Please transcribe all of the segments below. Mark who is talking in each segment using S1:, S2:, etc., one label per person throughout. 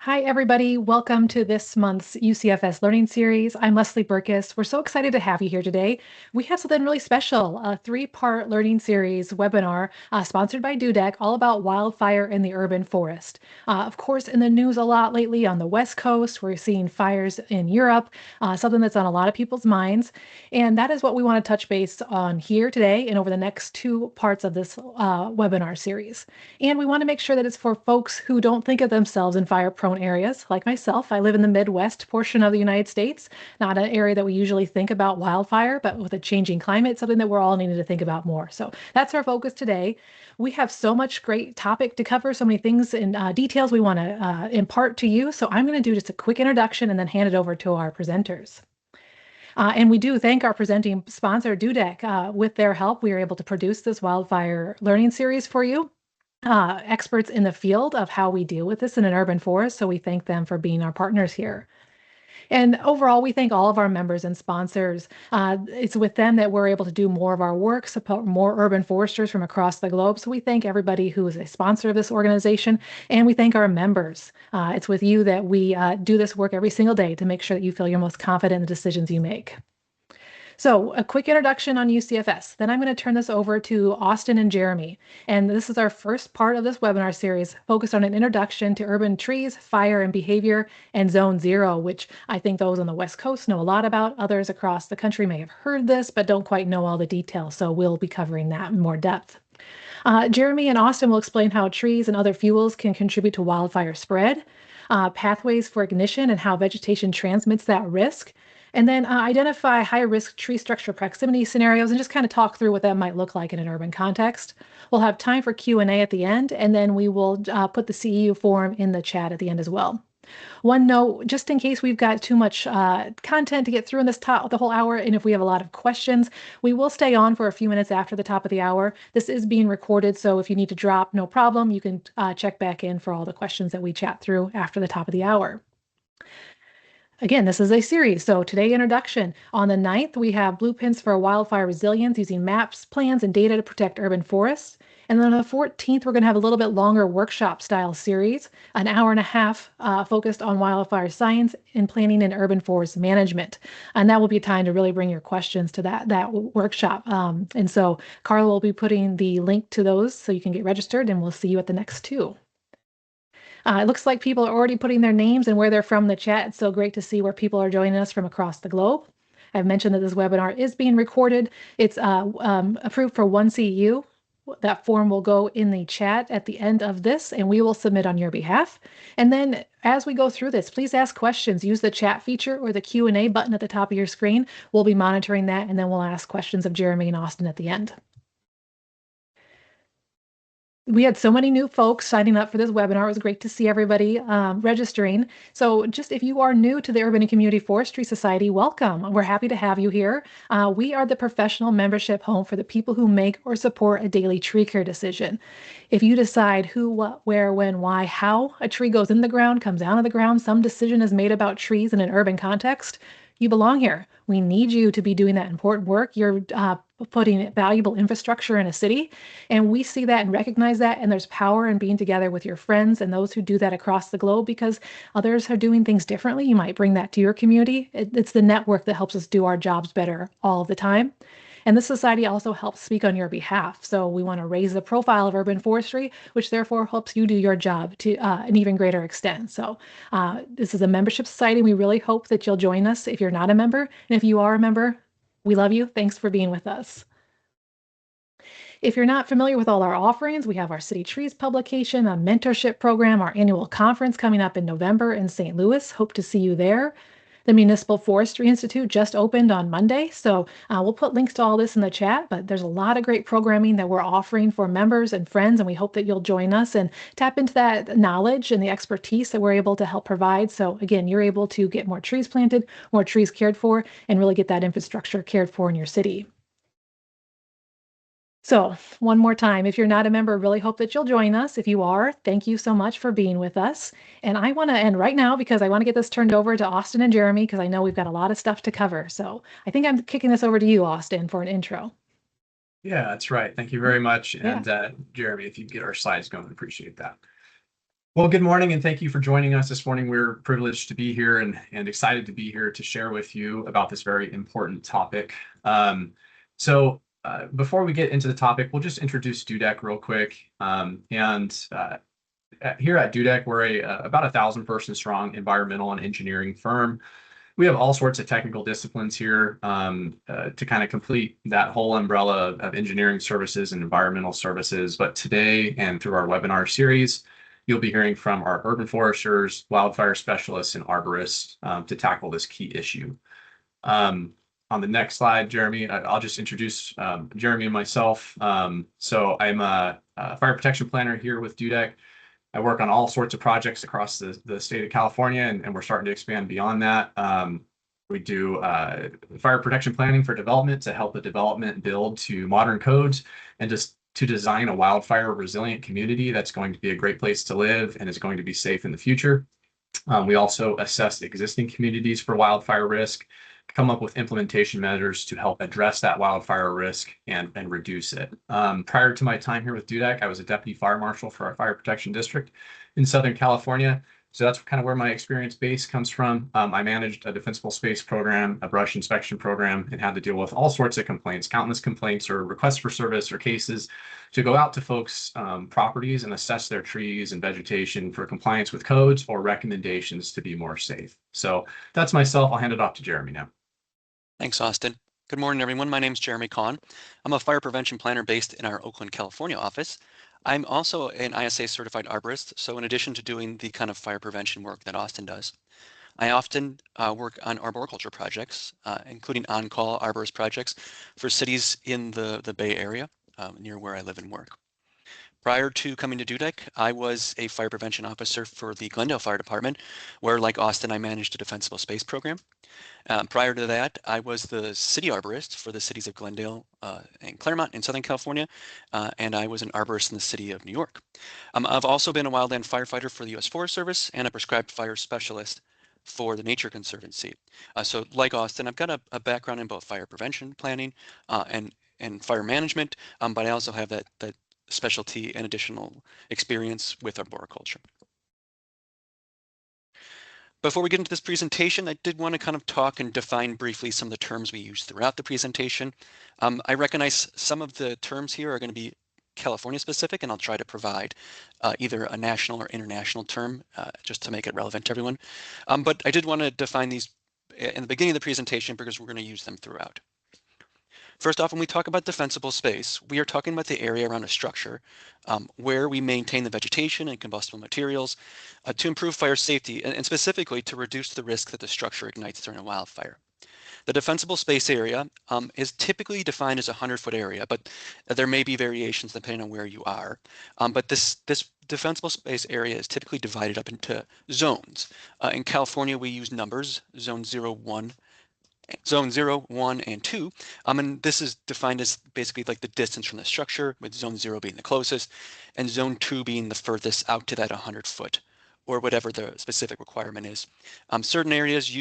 S1: Hi, everybody. Welcome to this month's UCFS Learning Series. I'm Leslie Burkus. We're so excited to have you here today. We have something really special, a three-part learning series webinar sponsored by DUDEC, all about wildfire in the urban forest. Of course, in the news a lot lately on the West Coast, we're seeing fires in Europe, something that's on a lot of people's minds. And that is what we want to touch base on here today and over the next two parts of this webinar series. And we want to make sure that it's for folks who don't think of themselves in fire-prone areas. Like myself, I live in the Midwest portion of the United States, not an area that we usually think about wildfire, but with a changing climate, something that we're all needing to think about more. So that's our focus today. We have so much great topic to cover, so many things and details we want to impart to you. So I'm going to do just a quick introduction and then hand it over to our presenters. And we do thank our presenting sponsor, DUDEC. With their help, we are able to produce this wildfire learning series for you. Experts in the field of how we deal with this in an urban forest. So we thank them for being our partners here. And overall, we thank all of our members and sponsors. It's with them that we're able to do more of our work, support more urban foresters from across the globe. So we thank everybody who is a sponsor of this organization, and we thank our members. It's with you that we do this work every single day to make sure that you feel you're most confident in the decisions you make. So a quick introduction on UCFS. Then I'm going to turn this over to Austin and Jeremy. And this is our first part of this webinar series focused on an introduction to urban trees, fire and behavior, and Zone Zero, which I think those on the West Coast know a lot about. Others across the country may have heard this, but don't quite know all the details. So we'll be covering that in more depth. Jeremy and Austin will explain how trees and other fuels can contribute to wildfire spread, pathways for ignition and how vegetation transmits that risk, and then identify high-risk tree structure proximity scenarios and just kind of talk through what that might look like in an urban context. We'll have time for Q&A at the end, and then we will put the CEU forum in the chat at the end as well. One note, just in case we've got too much content to get through in the whole hour, and if we have a lot of questions, we will stay on for a few minutes after the top of the hour. This is being recorded, so if you need to drop, no problem. You can check back in for all the questions that we chat through after the top of the hour. Again, this is a series. So today, introduction. On the 9th, we have blueprints for wildfire resilience using maps, plans, and data to protect urban forests. And then on the 14th, we're going to have a little bit longer workshop style series, an hour and a half focused on wildfire science and planning and urban forest management. And that will be time to really bring your questions to that workshop. And so Carla will be putting the link to those so you can get registered, and we'll see you at the next two. It looks like people are already putting their names and where they're from in the chat. It's so great to see where people are joining us from across the globe. I've mentioned that this webinar is being recorded. It's approved for one CEU. That form will go in the chat at the end of this, and we will submit on your behalf. And then as we go through this, please ask questions. Use the chat feature or the Q&A button at the top of your screen. We'll be monitoring that, and then we'll ask questions of Jeremy and Austin at the end. We had so many new folks signing up for this webinar. It was great to see everybody registering. So just if you are new to the Urban and Community Forestry Society, welcome. We're happy to have you here. We are the professional membership home for the people who make or support a daily tree care decision. If you decide who, what, where, when, why, how a tree goes in the ground, comes out of the ground, some decision is made about trees in an urban context, you belong here. We need you to be doing that important work. You're putting valuable infrastructure in a city, and we see that and recognize that, and there's power in being together with your friends and those who do that across the globe because others are doing things differently. You might bring that to your community. It's the network that helps us do our jobs better all the time. And this society also helps speak on your behalf. So we want to raise the profile of urban forestry, which therefore helps you do your job to an even greater extent. So this is a membership society. We really hope that you'll join us if you're not a member. And if you are a member, we love you. Thanks for being with us. If you're not familiar with all our offerings, we have our City Trees publication, a mentorship program, our annual conference coming up in November in St. Louis. Hope to see you there. The Municipal Forestry Institute just opened on Monday, so we'll put links to all this in the chat, but there's a lot of great programming that we're offering for members and friends, and we hope that you'll join us and tap into that knowledge and the expertise that we're able to help provide. So again, you're able to get more trees planted, more trees cared for, and really get that infrastructure cared for in your city. So one more time, if you're not a member, really hope that you'll join us. If you are, thank you so much for being with us. And I want to end right now because I want to get this turned over to Austin and Jeremy because I know we've got a lot of stuff to cover. So I think I'm kicking this over to you, Austin, for an intro.
S2: Yeah, that's right. Thank you very much. And Jeremy, if you get our slides going, appreciate that. Well, good morning, and thank you for joining us this morning. We're privileged to be here and excited to be here to share with you about this very important topic. Before we get into the topic, we'll just introduce Dudek real quick. Here at Dudek, we're about 1,000-person strong environmental and engineering firm. We have all sorts of technical disciplines here to kind of complete that whole umbrella of engineering services and environmental services. But today and through our webinar series, you'll be hearing from our urban foresters, wildfire specialists, and arborists to tackle this key issue. On the next slide, Jeremy, I'll just introduce Jeremy and myself. So I'm a fire protection planner here with Dudek. I work on all sorts of projects across the state of California, and we're starting to expand beyond that. We do fire protection planning for development to help the development build to modern codes and just to design a wildfire resilient community that's going to be a great place to live and is going to be safe in the future. We also assess existing communities for wildfire risk, come up with implementation measures to help address that wildfire risk and reduce it. Prior to my time here with Dudek, I was a deputy fire marshal for our fire protection district in Southern California. So that's kind of where my experience base comes from. I managed a defensible space program, a brush inspection program, and had to deal with all sorts of complaints, countless complaints or requests for service or cases to go out to folks' properties and assess their trees and vegetation for compliance with codes or recommendations to be more safe. So that's myself. I'll hand it off to Jeremy now.
S3: Thanks, Austin. Good morning, everyone. My name is Jeremy Kahn. I'm a fire prevention planner based in our Oakland, California office. I'm also an ISA certified arborist, so in addition to doing the kind of fire prevention work that Austin does, I often work on arboriculture projects, including on-call arborist projects for cities in the Bay Area, near where I live and work. Prior to coming to Dudek, I was a fire prevention officer for the Glendale Fire Department, where, like Austin, I managed a defensible space program. Prior to that, I was the city arborist for the cities of Glendale and Claremont in Southern California, and I was an arborist in the city of New York. I've also been a wildland firefighter for the U.S. Forest Service and a prescribed fire specialist for the Nature Conservancy. So like Austin, I've got a background in both fire prevention planning and fire management, but I also have that specialty and additional experience with arboriculture. Before we get into this presentation, I did want to kind of talk and define briefly some of the terms we use throughout the presentation. I recognize some of the terms here are going to be California specific, and I'll try to provide either a national or international term just to make it relevant to everyone. But I did want to define these in the beginning of the presentation because we're going to use them throughout. First off, when we talk about defensible space, we are talking about the area around a structure where we maintain the vegetation and combustible materials to improve fire safety and specifically to reduce the risk that the structure ignites during a wildfire. The defensible space area is typically defined as a 100-foot area, but there may be variations depending on where you are. But this defensible space area is typically divided up into zones. In California, we use numbers, zone 0, 1, and 2, and this is defined as basically like the distance from the structure, with zone 0 being the closest, and zone 2 being the furthest out to that 100-foot, or whatever the specific requirement is. Certain areas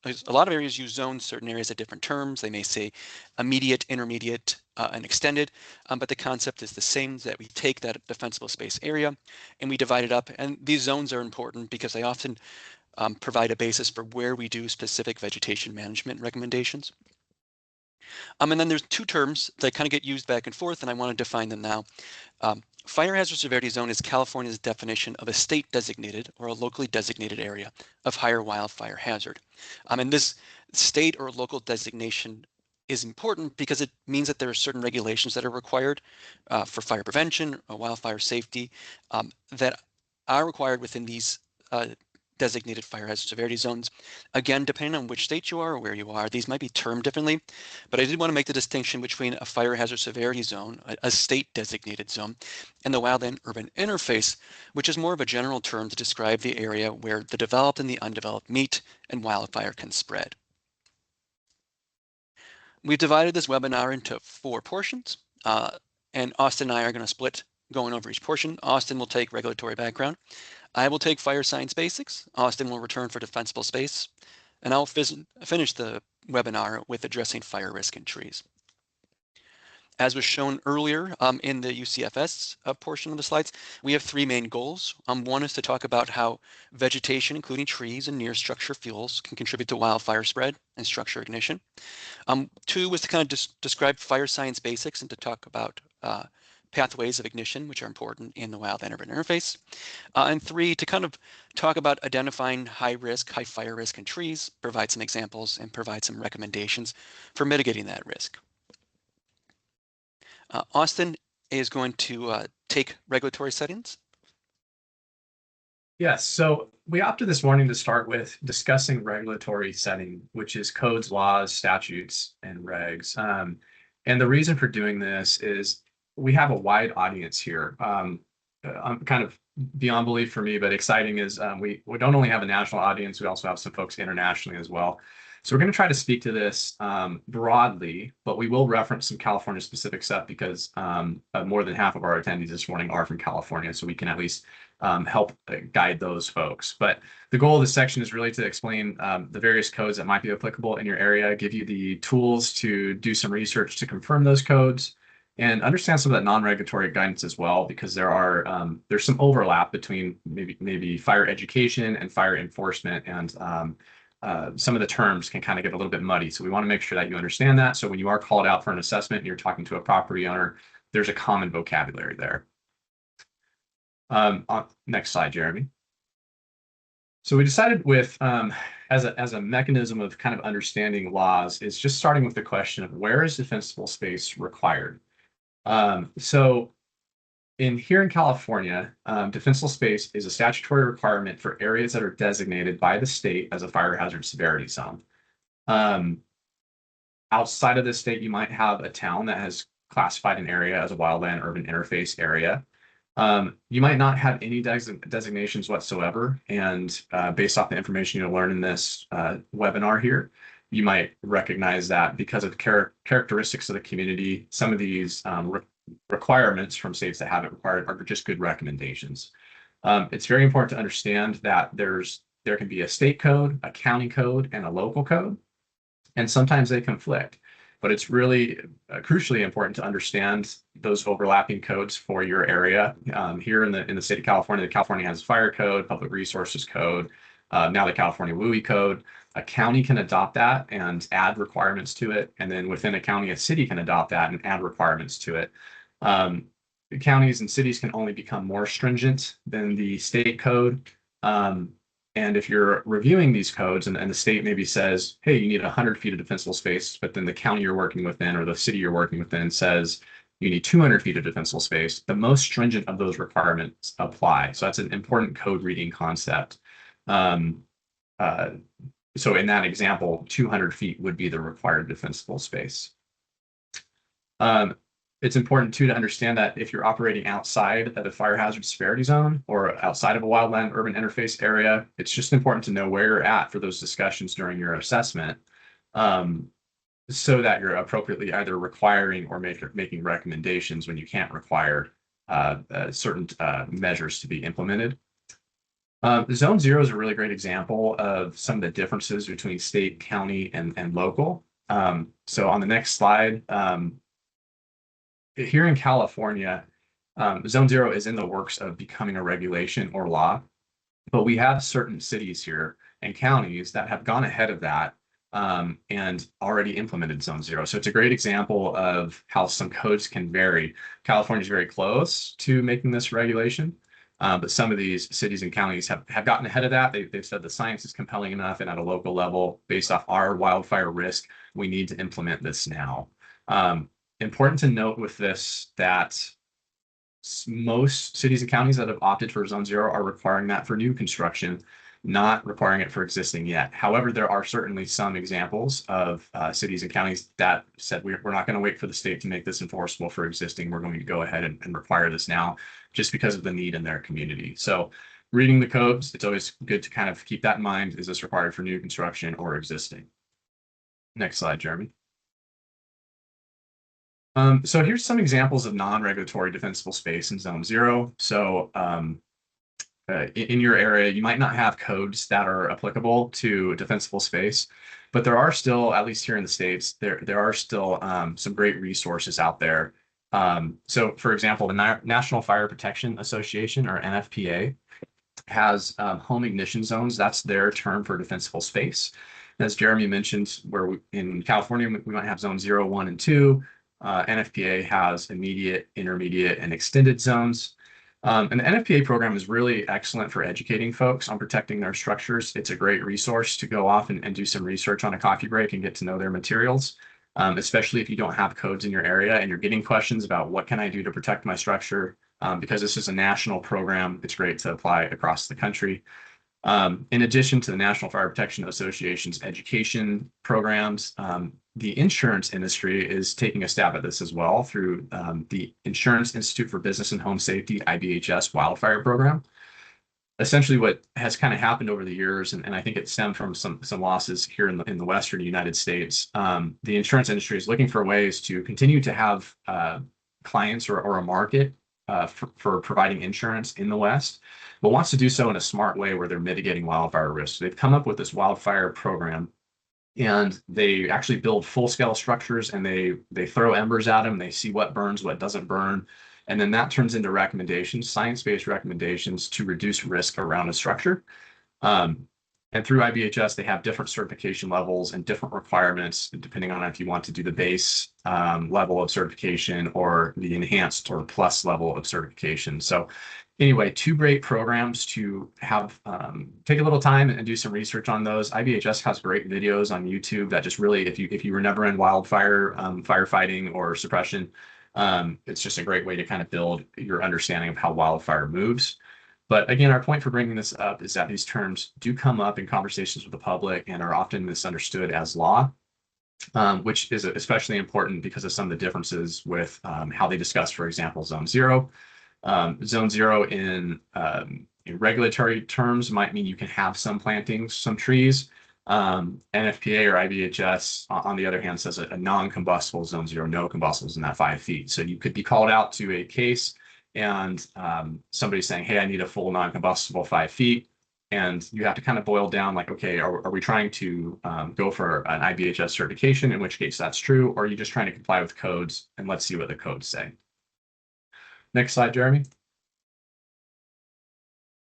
S3: a lot of areas use zones, certain areas have different terms. They may say immediate, intermediate, and extended, but the concept is the same, that we take that defensible space area and we divide it up. And these zones are important because they often provide a basis for where we do specific vegetation management recommendations. And then there's two terms that kind of get used back and forth, and I want to define them now. Fire hazard severity zone is California's definition of a state designated or a locally designated area of higher wildfire hazard. And this state or local designation is important because it means that there are certain regulations that are required for fire prevention or wildfire safety that are required within these designated fire hazard severity zones. Again, depending on which state you are or where you are, these might be termed differently, but I did want to make the distinction between a fire hazard severity zone, a state designated zone, and the wildland urban interface, which is more of a general term to describe the area where the developed and the undeveloped meet and wildfire can spread. We've divided this webinar into 4 portions, and Austin and I are going to split going over each portion. Austin will take regulatory background. I will take fire science basics. Austin will return for defensible space, and I'll finish the webinar with addressing fire risk in trees. As was shown earlier in the UCFS portion of the slides, we have three main goals. One is to talk about how vegetation, including trees and near structure fuels, can contribute to wildfire spread and structure ignition. Two was to kind of describe fire science basics and to talk about pathways of ignition, which are important in the wildland urban interface. And three, to kind of talk about identifying high risk, high fire risk in trees, provide some examples and provide some recommendations for mitigating that risk. Austin is going to take regulatory settings.
S2: Yes, so we opted this morning to start with discussing regulatory setting, which is codes, laws, statutes, and regs. And the reason for doing this is we have a wide audience here. Kind of beyond belief for me, but exciting is we don't only have a national audience, we also have some folks internationally as well. So we're going to try to speak to this broadly, but we will reference some California specific stuff because more than half of our attendees this morning are from California, so we can at least help guide those folks. But the goal of this section is really to explain the various codes that might be applicable in your area, give you the tools to do some research to confirm those codes, and understand some of that non-regulatory guidance as well, because there's some overlap between maybe fire education and fire enforcement, and some of the terms can kind of get a little bit muddy. So we want to make sure that you understand that. So when you are called out for an assessment and you're talking to a property owner, there's a common vocabulary there. Next slide, Jeremy. So we decided with, as a mechanism of kind of understanding laws, is just starting with the question of where is defensible space required? So here in California, defensible space is a statutory requirement for areas that are designated by the state as a fire hazard severity zone. Outside of the state, you might have a town that has classified an area as a wildland urban interface area. You might not have any designations whatsoever, and based off the information you'll learn in this webinar here, you might recognize that because of characteristics of the community, some of these requirements from states that haven't required are just good recommendations. It's very important to understand that there can be a state code, a county code, and a local code, and sometimes they conflict. But it's really crucially important to understand those overlapping codes for your area. Here in the state of California, the California has a fire code, public resources code, now the California WUI code. A county can adopt that and add requirements to it. And then within a county, a city can adopt that and add requirements to it. Counties and cities can only become more stringent than the state code. And if you're reviewing these codes and the state maybe says, hey, you need 100 feet of defensible space, but then the county you're working within or the city you're working within says you need 200 feet of defensible space, the most stringent of those requirements apply. So that's an important code reading concept. So in that example, 200 feet would be the required defensible space. It's important too to understand that if you're operating outside of the fire hazard severity zone or outside of a wildland urban interface area, it's just important to know where you're at for those discussions during your assessment, so that you're appropriately either requiring or making recommendations when you can't require certain measures to be implemented. Zone 0 is a really great example of some of the differences between state, county, and local. So on the next slide, here in California, Zone 0 is in the works of becoming a regulation or law, but we have certain cities here and counties that have gone ahead of that and already implemented Zone 0. So it's a great example of how some codes can vary. California is very close to making this regulation, but some of these cities and counties have gotten ahead of that. They've said the science is compelling enough, and at a local level, based off our wildfire risk, we need to implement this now. Important to note with this that most cities and counties that have opted for Zone 0 are requiring that for new construction, not requiring it for existing yet. However, there are certainly some examples of cities and counties that said we're not going to wait for the state to make this enforceable for existing. We're going to go ahead and require this now just because of the need in their community. So reading the codes, it's always good to kind of keep that in mind. Is this required for new construction or existing? Next slide, Jeremy. So here's some examples of non-regulatory defensible space in Zone 0. So in your area, you might not have codes that are applicable to defensible space, but there are still, at least here in the States, there are still some great resources out there. So for example, the National Fire Protection Association, or NFPA, has home ignition zones. That's their term for defensible space. As Jeremy mentioned, in California, we might have zone 0, 1, and 2. NFPA has immediate, intermediate, and extended zones. And the NFPA program is really excellent for educating folks on protecting their structures. It's a great resource to go off and do some research on a coffee break and get to know their materials, especially if you don't have codes in your area and you're getting questions about what can I do to protect my structure. Because this is a national program, it's great to apply across the country. In addition to the National Fire Protection Association's education programs, the insurance industry is taking a stab at this as well through the Insurance Institute for Business and Home Safety, IBHS wildfire program. Essentially, what has kind of happened over the years, and I think it stemmed from some losses here in the Western United States, the insurance industry is looking for ways to continue to have clients or a market for providing insurance in the West, but wants to do so in a smart way where they're mitigating wildfire risks. They've come up with this wildfire program, and they actually build full-scale structures, and they throw embers at them. They see what burns, what doesn't burn, and then that turns into recommendations, science-based recommendations to reduce risk around a structure. And through IBHS, they have different certification levels and different requirements, depending on if you want to do the base level of certification or the enhanced or plus level of certification. So anyway, 2 great programs to have, take a little time and do some research on those. IBHS has great videos on YouTube that just really, if you were never in wildfire, firefighting or suppression, it's just a great way to kind of build your understanding of how wildfire moves. But again, our point for bringing this up is that these terms do come up in conversations with the public and are often misunderstood as law, which is especially important because of some of the differences with how they discuss, for example, zone 0. Zone 0 in regulatory terms might mean you can have some plantings, some trees. NFPA or IBHS, on the other hand, says a non-combustible zone 0, no combustibles in that 5 feet. So you could be called out to a case and somebody's saying, hey, I need a full non-combustible 5 feet. And you have to kind of boil down like, okay, are we trying to go for an IBHS certification, in which case that's true, or are you just trying to comply with codes? And let's see what the codes say. Next slide, Jeremy.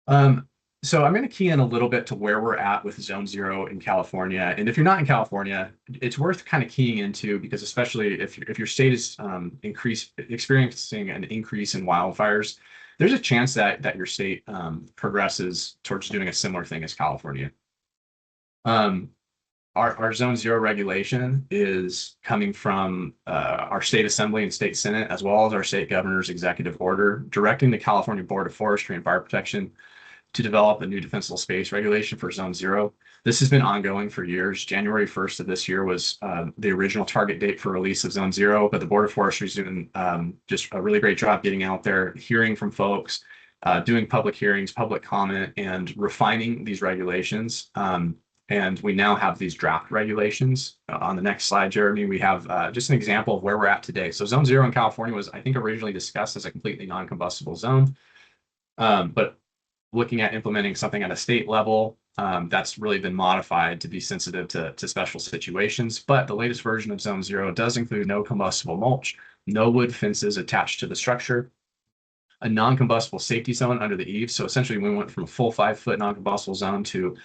S2: So I'm going to key in a little bit to where we're at with zone 0 in California. And if you're not in California, it's worth kind of keying into, because especially if your state is experiencing an increase in wildfires, there's a chance that your state progresses towards doing a similar thing as California. Our zone 0 regulation is coming from our state assembly and state senate, as well as our state governor's executive order directing the California Board of Forestry and Fire Protection to develop a new defensible space regulation for zone 0. This has been ongoing for years. January 1st of this year was the original target date for release of zone 0, but the Board of Forestry is doing just a really great job getting out there, hearing from folks, doing public hearings, public comment, and refining these regulations. And we now have these draft regulations. On the next slide, Jeremy, we have just an example of where we're at today. So zone 0 in California was, I think, originally discussed as a completely non-combustible zone. But looking at implementing something at a state level, that's really been modified to be sensitive to special situations. But the latest version of zone 0 does include no combustible mulch, no wood fences attached to the structure, a non-combustible safety zone under the eaves. So essentially we went from a full 5-foot non-combustible zone to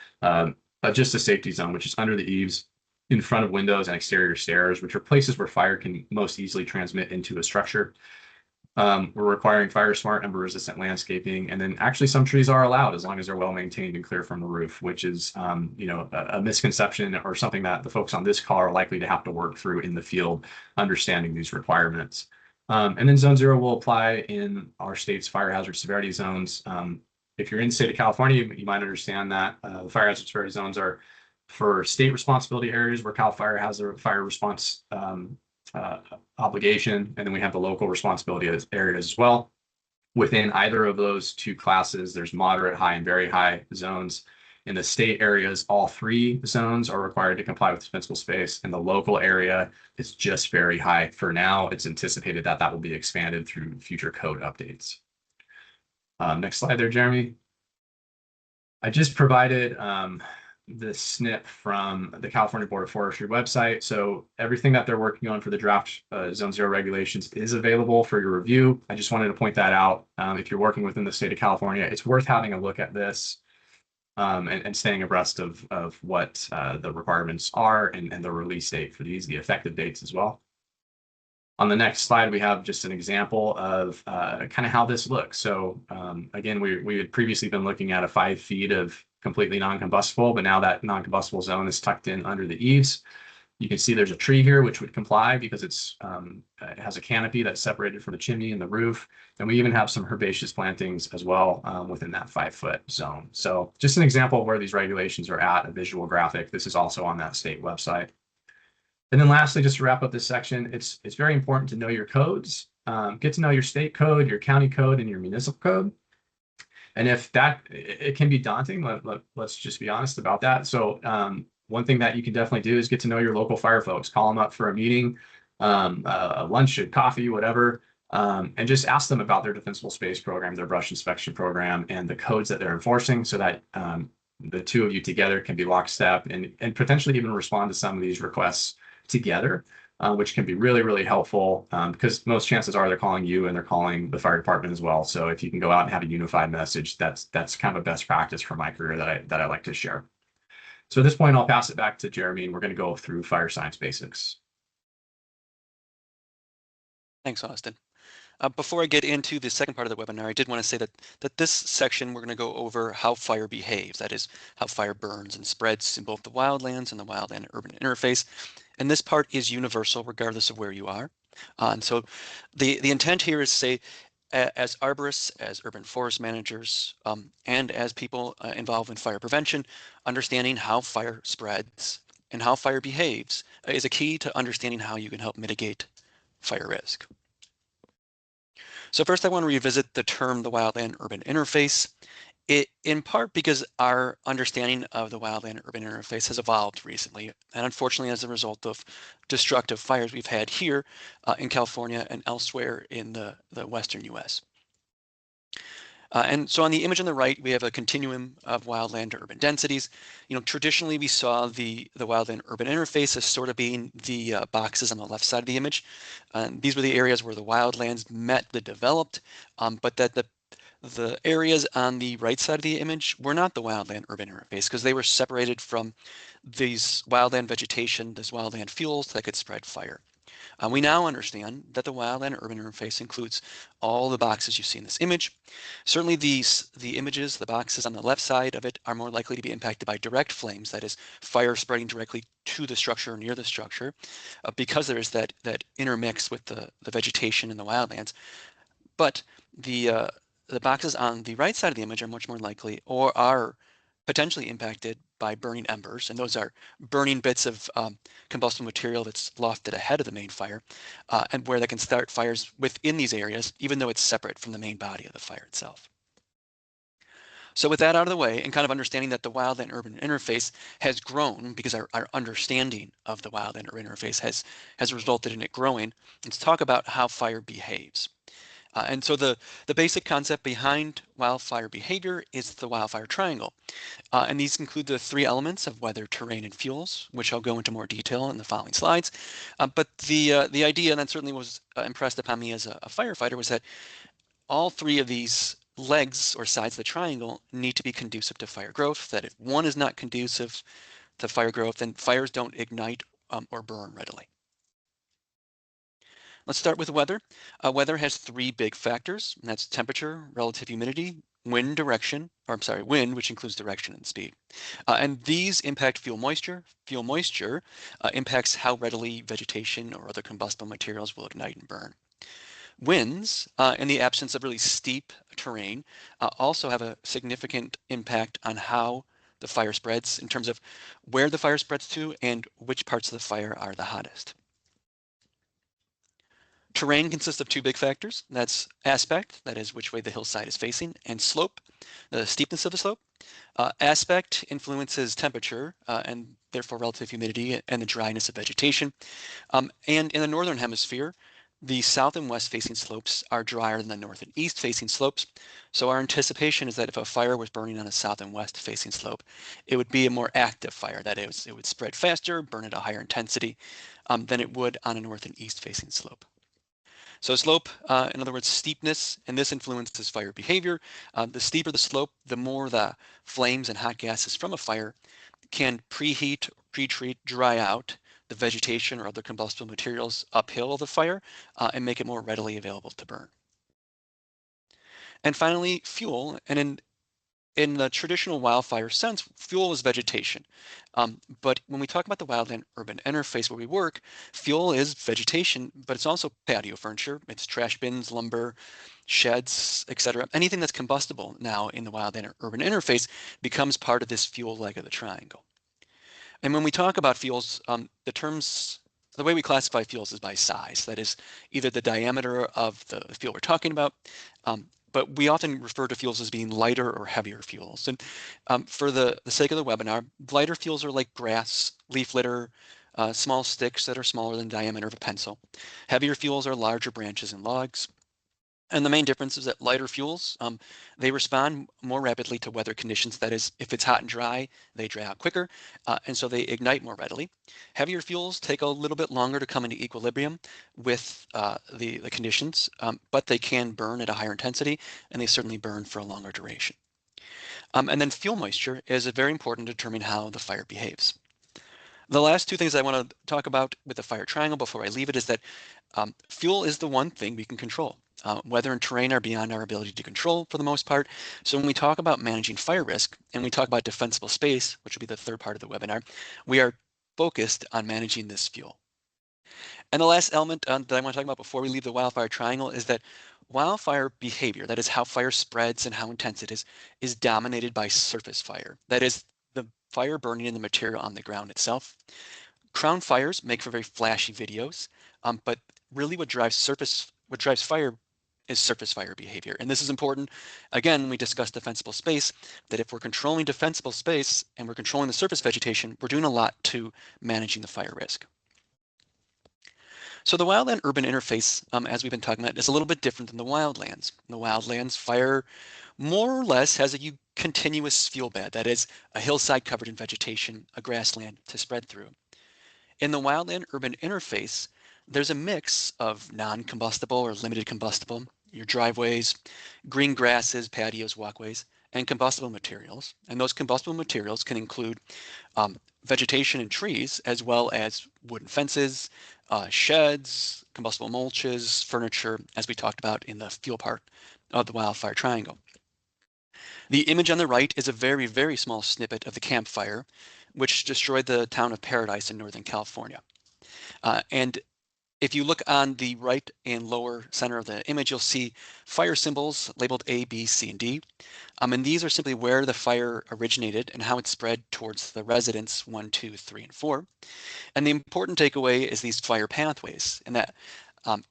S2: just a safety zone, which is under the eaves, in front of windows and exterior stairs, which are places where fire can most easily transmit into a structure. We're requiring fire smart, ember resistant landscaping, and then actually some trees are allowed as long as they're well maintained and clear from the roof, which is a misconception or something that the folks on this call are likely to have to work through in the field, understanding these requirements. And then zone 0 will apply in our state's fire hazard severity zones. If you're in the state of California, you might understand that the fire hazard severity zones are for state responsibility areas where CAL FIRE has a fire response obligation, and then we have the local responsibility areas as well. Within either of those 2 classes, there's moderate, high, and very high zones. In the state areas, all 3 zones are required to comply with defensible space, and the local area is just very high. For now, it's anticipated that that will be expanded through future code updates. Next slide there, Jeremy. I just provided the snip from the California Board of Forestry website. So everything that they're working on for the draft Zone 0 regulations is available for your review. I just wanted to point that out. If you're working within the state of California, it's worth having a look at this and staying abreast of what the requirements are and the release date for these, the effective dates as well. On the next slide, we have just an example of kind of how this looks. So again, we had previously been looking at a 5 feet of completely non-combustible, but now that non-combustible zone is tucked in under the eaves. You can see there's a tree here which would comply because it has a canopy that's separated from the chimney and the roof. And we even have some herbaceous plantings as well within that 5-foot zone. So just an example of where these regulations are at, a visual graphic. This is also on that state website. And then lastly, just to wrap up this section, it's very important to know your codes. Get to know your state code, your county code, and your municipal code. And if that, it can be daunting, let's just be honest about that. So one thing that you can definitely do is get to know your local fire folks. Call them up for a meeting, a lunch, a coffee, whatever, and just ask them about their defensible space program, their brush inspection program, and the codes that they're enforcing so that the two of you together can be lockstep and potentially even respond to some of these requests together, which can be really, really helpful because most chances are they're calling you and they're calling the fire department as well. So if you can go out and have a unified message, that's kind of a best practice from my career that I like to share. So at this point, I'll pass it back to Jeremy, and we're going to go through fire science basics.
S3: Thanks, Austin. Before I get into the second part of the webinar, I did want to say that this section, we're going to go over how fire behaves. That is, how fire burns and spreads in both the wildlands and the wildland-urban interface. And this part is universal regardless of where you are. And so the intent here is to say, as arborists, as urban forest managers, and as people involved in fire prevention, understanding how fire spreads and how fire behaves is a key to understanding how you can help mitigate fire risk. So first, I want to revisit the term the wildland-urban interface. In part because our understanding of the wildland-urban interface has evolved recently, and unfortunately as a result of destructive fires we've had here in California and elsewhere in the western US. And so on the image on the right, we have a continuum of wildland to urban densities. You know, traditionally we saw the wildland urban interface as sort of being the boxes on the left side of the image. These were the areas where the wildlands met the developed, but that the areas on the right side of the image were not the wildland urban interface because they were separated from these wildland vegetation, these wildland fuels that could spread fire. We now understand that the wildland urban interface includes all the boxes you see in this image. Certainly the images, the boxes on the left side of it are more likely to be impacted by direct flames, that is fire spreading directly to the structure or near the structure, because there is that intermix with the vegetation in the wildlands. But the boxes on the right side of the image are much more likely or are potentially impacted by burning embers, and those are burning bits of combustible material that's lofted ahead of the main fire, and where they can start fires within these areas, even though it's separate from the main body of the fire itself. So with that out of the way, and kind of understanding that the wildland urban interface has grown because our understanding of the wildland urban interface has resulted in it growing, let's talk about how fire behaves. And so the basic concept behind wildfire behavior is the wildfire triangle. And these include the 3 elements of weather, terrain, and fuels, which I'll go into more detail in the following slides. But the idea that certainly was impressed upon me as a firefighter was that all 3 of these legs or sides of the triangle need to be conducive to fire growth, that if one is not conducive to fire growth, then fires don't ignite or burn readily. Let's start with weather. Weather has 3 big factors, and that's temperature, relative humidity, wind direction, or I'm sorry, wind, which includes direction and speed. And these impact fuel moisture. Fuel moisture impacts how readily vegetation or other combustible materials will ignite and burn. Winds, in the absence of really steep terrain, also have a significant impact on how the fire spreads in terms of where the fire spreads to and which parts of the fire are the hottest. Terrain consists of 2 big factors. That's aspect, that is which way the hillside is facing, and slope, the steepness of the slope. Aspect influences temperature and therefore relative humidity and the dryness of vegetation. And in the northern hemisphere, The south and west facing slopes are drier than the north and east facing slopes. So our anticipation is that if a fire was burning on a south and west facing slope, it would be a more active fire. That is, it would spread faster, burn at a higher intensity than it would on a north and east facing slope. So slope, in other words, steepness, and this influences fire behavior. The steeper the slope, the more the flames and hot gases from a fire can preheat, pre-treat, dry out the vegetation or other combustible materials uphill of the fire and make it more readily available to burn. And finally, fuel. And in the traditional wildfire sense, fuel is vegetation. But when we talk about the wildland-urban interface where we work, fuel is vegetation, but it's also patio furniture, it's trash bins, lumber, sheds, etc. Anything that's combustible now in the wildland-urban interface becomes part of this fuel leg of the triangle. And when we talk about fuels, the way we classify fuels is by size. That is either the diameter of the fuel we're talking about, but we often refer to fuels as being lighter or heavier fuels. And for the sake of the webinar, lighter fuels are like grass, leaf litter, small sticks that are smaller than the diameter of a pencil. Heavier fuels are larger branches and logs. And the main difference is that lighter fuels, they respond more rapidly to weather conditions. That is, if it's hot and dry, they dry out quicker, and so they ignite more readily. Heavier fuels take a little bit longer to come into equilibrium with the conditions, but they can burn at a higher intensity, and they certainly burn for a longer duration. And then fuel moisture is very important to determine how the fire behaves. The last two things I want to talk about with the fire triangle before I leave it is that fuel is the one thing we can control. Weather and terrain are beyond our ability to control for the most part. So when we talk about managing fire risk and we talk about defensible space, which will be the third part of the webinar, we are focused on managing this fuel. And the last element that I want to talk about before we leave the wildfire triangle is that wildfire behavior, that is how fire spreads and how intense it is dominated by surface fire. That is the fire burning in the material on the ground itself. Crown fires make for very flashy videos, but really what drives fire is surface fire behavior. And this is important, again, when we discuss defensible space, that if we're controlling defensible space and we're controlling the surface vegetation, we're doing a lot to managing the fire risk. So the wildland-urban interface, as we've been talking about, is a little bit different than the wildlands. In the wildlands, fire more or less has a continuous fuel bed, that is, a hillside covered in vegetation, a grassland to spread through. In the wildland-urban interface, there's a mix of non-combustible or limited combustible, your driveways, green grasses, patios, walkways, and combustible materials. And those combustible materials can include vegetation and trees, as well as wooden fences, sheds, combustible mulches, furniture, as we talked about in the fuel part of the wildfire triangle. The image on the right is a very, very small snippet of the campfire, which destroyed the town of Paradise in Northern California. And if you look on the right and lower center of the image, you'll see fire symbols labeled A, B, C, and D. And these are simply where the fire originated and how it spread towards the residents 1, 2, 3, and 4. And the important takeaway is these fire pathways, and that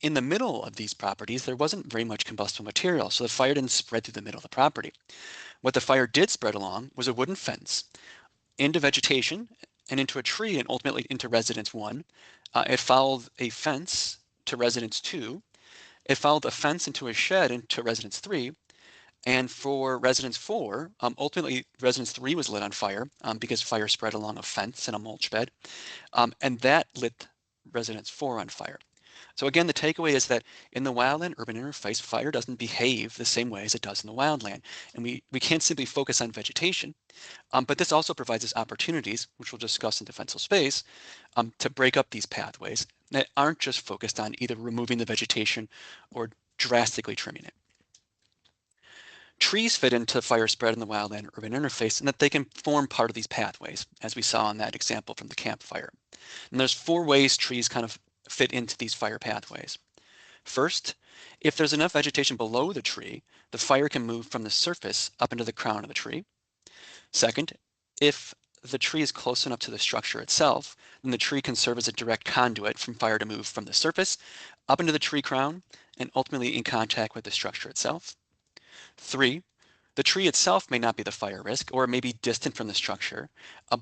S3: in the middle of these properties, there wasn't very much combustible material, so the fire didn't spread through the middle of the property. What the fire did spread along was a wooden fence into vegetation and into a tree and ultimately into residence 1. It followed a fence to residence 2. It followed a fence into a shed into residence 3. And for residence 4, ultimately residence 3 was lit on fire because fire spread along a fence and a mulch bed. And that lit residence 4 on fire. So again, the takeaway is that in the wildland-urban interface, fire doesn't behave the same way as it does in the wildland. And we can't simply focus on vegetation, but this also provides us opportunities, which we'll discuss in defensible space, to break up these pathways that aren't just focused on either removing the vegetation or drastically trimming it. Trees fit into fire spread in the wildland-urban interface in that they can form part of these pathways, as we saw in that example from the campfire. And there's 4 ways trees kind of fit into these fire pathways. First, if there's enough vegetation below the tree, the fire can move from the surface up into the crown of the tree. Second, if the tree is close enough to the structure itself, then the tree can serve as a direct conduit from fire to move from the surface up into the tree crown and ultimately in contact with the structure itself. 3, the tree itself may not be the fire risk or it may be distant from the structure,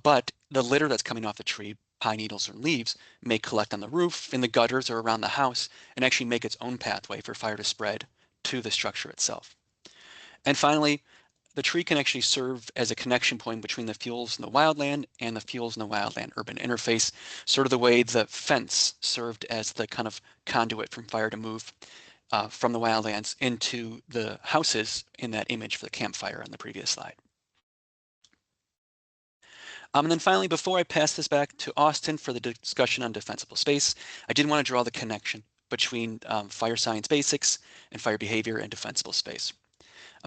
S3: but the litter that's coming off the tree pine needles or leaves may collect on the roof, in the gutters, or around the house, and actually make its own pathway for fire to spread to the structure itself. And finally, the tree can actually serve as a connection point between the fuels in the wildland and the fuels in the wildland urban interface, sort of the way the fence served as the kind of conduit from fire to move from the wildlands into the houses in that image for the campfire on the previous slide. And then finally, before I pass this back to Austin for the discussion on defensible space, I did want to draw the connection between fire science basics and fire behavior and defensible space.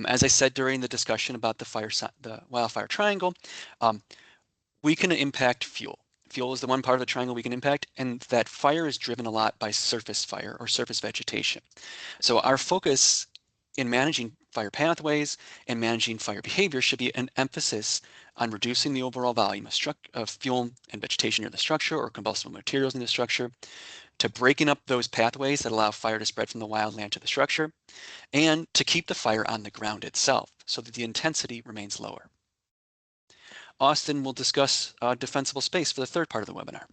S3: As I said during the discussion about the wildfire triangle, we can impact fuel. Fuel is the one part of the triangle we can impact, and that fire is driven a lot by surface fire or surface vegetation. So our focus in managing fire pathways and managing fire behavior should be an emphasis on reducing the overall volume of fuel and vegetation near the structure or combustible materials in the structure, to breaking up those pathways that allow fire to spread from the wildland to the structure, and to keep the fire on the ground itself so that the intensity remains lower. Austin will discuss defensible space for the third part of the webinar.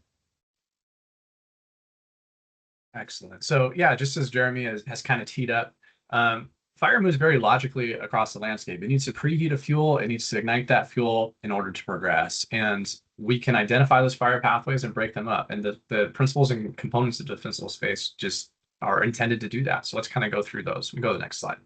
S2: Excellent. So yeah, just as Jeremy has kind of teed up, fire moves very logically across the landscape. It needs to preheat a fuel. It needs to ignite that fuel in order to progress. And we can identify those fire pathways and break them up. And the principles and components of defensible space just are intended to do that. So let's kind of go through those. We go to the next slide.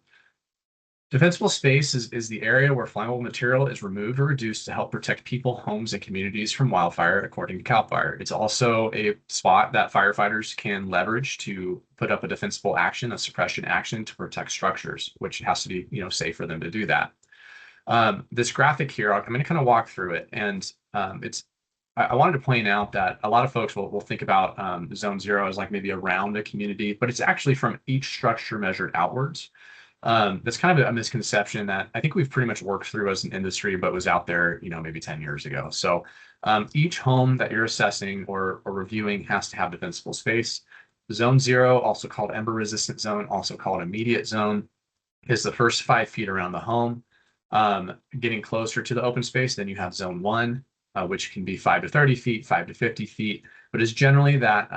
S2: Defensible space is the area where flammable material is removed or reduced to help protect people, homes, and communities from wildfire, according to CAL FIRE. It's also a spot that firefighters can leverage to put up a defensible action, a suppression action to protect structures, which has to be, safe for them to do that. This graphic here, I'm going to kind of walk through it, and I wanted to point out that a lot of folks will think about zone 0 as like maybe around a community, but it's actually from each structure measured outwards. That's kind of a misconception that I think we've pretty much worked through as an industry, but was out there, maybe 10 years ago. So each home that you're assessing or reviewing has to have defensible space. Zone 0, also called ember resistant zone, also called immediate zone, is the first 5 feet around the home. Getting closer to the open space, then you have zone 1, which can be 5 to 30 feet, 5 to 50 feet, but is generally that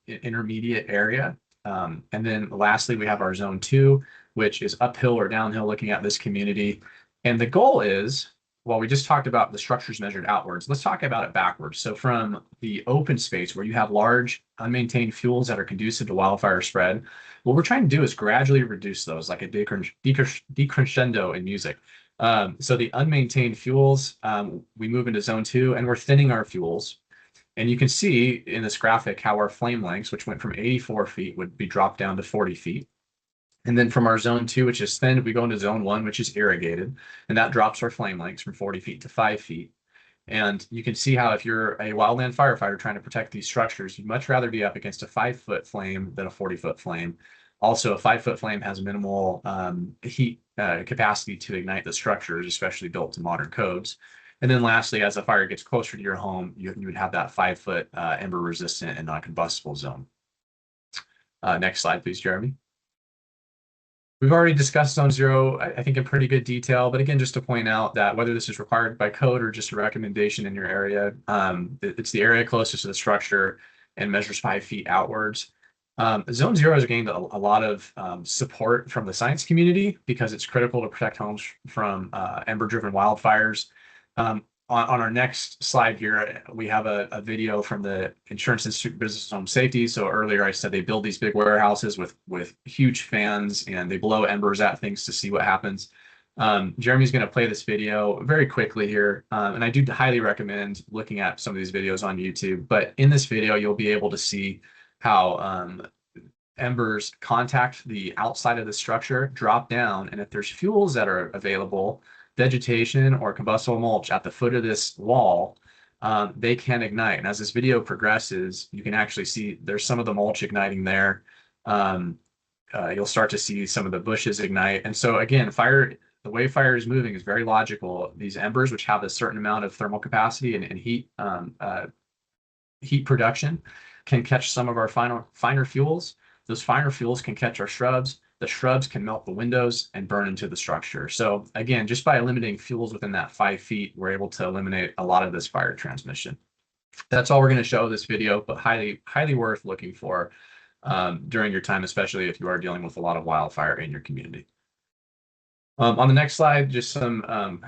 S2: intermediate area. And then lastly, we have our zone 2, which is uphill or downhill looking at this community. And the goal is, while we just talked about the structures measured outwards, let's talk about it backwards. So from the open space where you have large unmaintained fuels that are conducive to wildfire spread, what we're trying to do is gradually reduce those like a decrescendo in music. So the unmaintained fuels, we move into zone 2 and we're thinning our fuels. And you can see in this graphic how our flame lengths, which went from 84 feet, would be dropped down to 40 feet. And then from our zone 2, which is thinned, we go into zone 1, which is irrigated, and that drops our flame lengths from 40 feet to 5 feet. And you can see how if you're a wildland firefighter trying to protect these structures, you'd much rather be up against a 5-foot flame than a 40-foot flame. Also, a 5-foot flame has minimal heat capacity to ignite the structures, especially built to modern codes. And then lastly, as the fire gets closer to your home, you would have that 5-foot ember resistant and non-combustible zone. Next slide, please, Jeremy. We've already discussed zone 0, I think, in pretty good detail. But again, just to point out that whether this is required by code or just a recommendation in your area, it's the area closest to the structure and measures 5 feet outwards. Zone 0 has gained a lot of support from the science community because it's critical to protect homes from ember-driven wildfires. On our next slide here, we have a video from the Insurance Institute of Business and Home Safety. So earlier I said they build these big warehouses with huge fans and they blow embers at things to see what happens. Jeremy's going to play this video very quickly here. And I do highly recommend looking at some of these videos on YouTube. But in this video, you'll be able to see how embers contact the outside of the structure, drop down, and if there's fuels that are available, vegetation or combustible mulch at the foot of this wall, they can ignite. And as this video progresses, you can actually see there's some of the mulch igniting there. You'll start to see some of the bushes ignite. And so again, the way fire is moving is very logical. These embers, which have a certain amount of thermal capacity and heat production, can catch some of our finer fuels. Those finer fuels can catch our shrubs. The shrubs can melt the windows and burn into the structure. So again, just by eliminating fuels within that 5 feet, we're able to eliminate a lot of this fire transmission. That's all we're going to show this video, but highly worth looking for during your time, especially if you are dealing with a lot of wildfire in your community. On the next slide, just some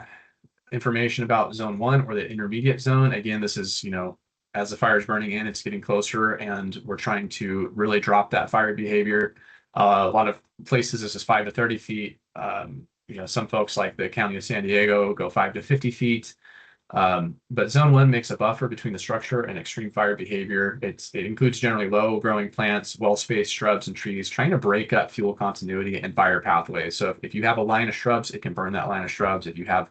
S2: information about zone 1 or the intermediate zone. Again, this is, as the fire is burning in, it's getting closer, and we're trying to really drop that fire behavior. A lot of places, this is 5 to 30 feet. Some folks like the County of San Diego go 5 to 50 feet. But zone 1 makes a buffer between the structure and extreme fire behavior. It includes generally low growing plants, well-spaced shrubs and trees, trying to break up fuel continuity and fire pathways. So if you have a line of shrubs, it can burn that line of shrubs. If you have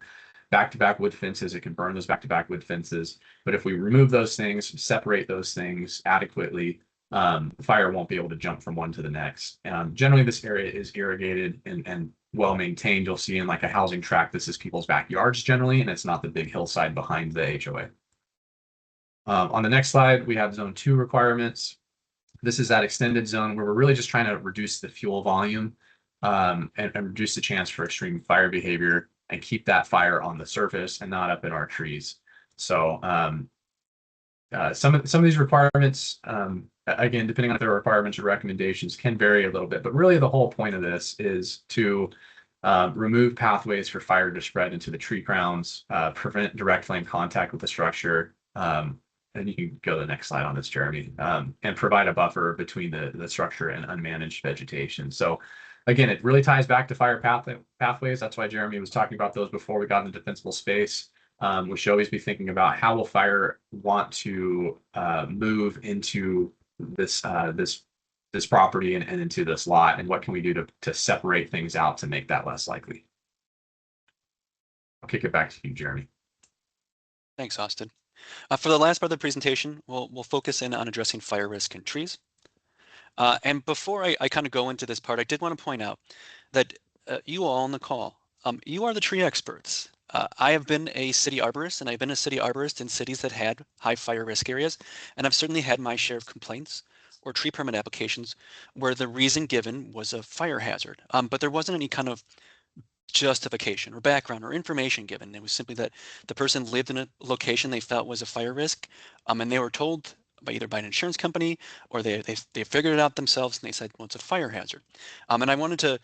S2: back-to-back wood fences, it can burn those back-to-back wood fences. But if we remove those things, separate those things adequately, fire won't be able to jump from one to the next. Generally, this area is irrigated and well maintained. You'll see in like a housing tract, this is people's backyards generally, and it's not the big hillside behind the HOA. On the next slide, we have zone 2 requirements. This is that extended zone where we're really just trying to reduce the fuel volume and reduce the chance for extreme fire behavior and keep that fire on the surface and not up in our trees. So some of these requirements, again, depending on if there are requirements or recommendations, can vary a little bit. But really, the whole point of this is to remove pathways for fire to spread into the tree crowns, prevent direct flame contact with the structure. And you can go to the next slide on this, Jeremy, and provide a buffer between the structure and unmanaged vegetation. So again, it really ties back to fire pathways. That's why Jeremy was talking about those before we got into defensible space. We should always be thinking about how will fire want to move into this property and into this lot, and what can we do to separate things out to make that less likely. I'll kick it back to you, Jeremy.
S3: Thanks, Austin. For the last part of the presentation, we'll focus in on addressing fire risk in trees. And before I kind of go into this part, I did want to point out that you all on the call, you are the tree experts. I have been a city arborist, and I've been a city arborist in cities that had high fire risk areas, and I've certainly had my share of complaints or tree permit applications where the reason given was a fire hazard, but there wasn't any kind of justification or background or information given. It was simply that the person lived in a location they felt was a fire risk, and they were told either by an insurance company or they figured it out themselves, and they said, well, it's a fire hazard. And I wanted to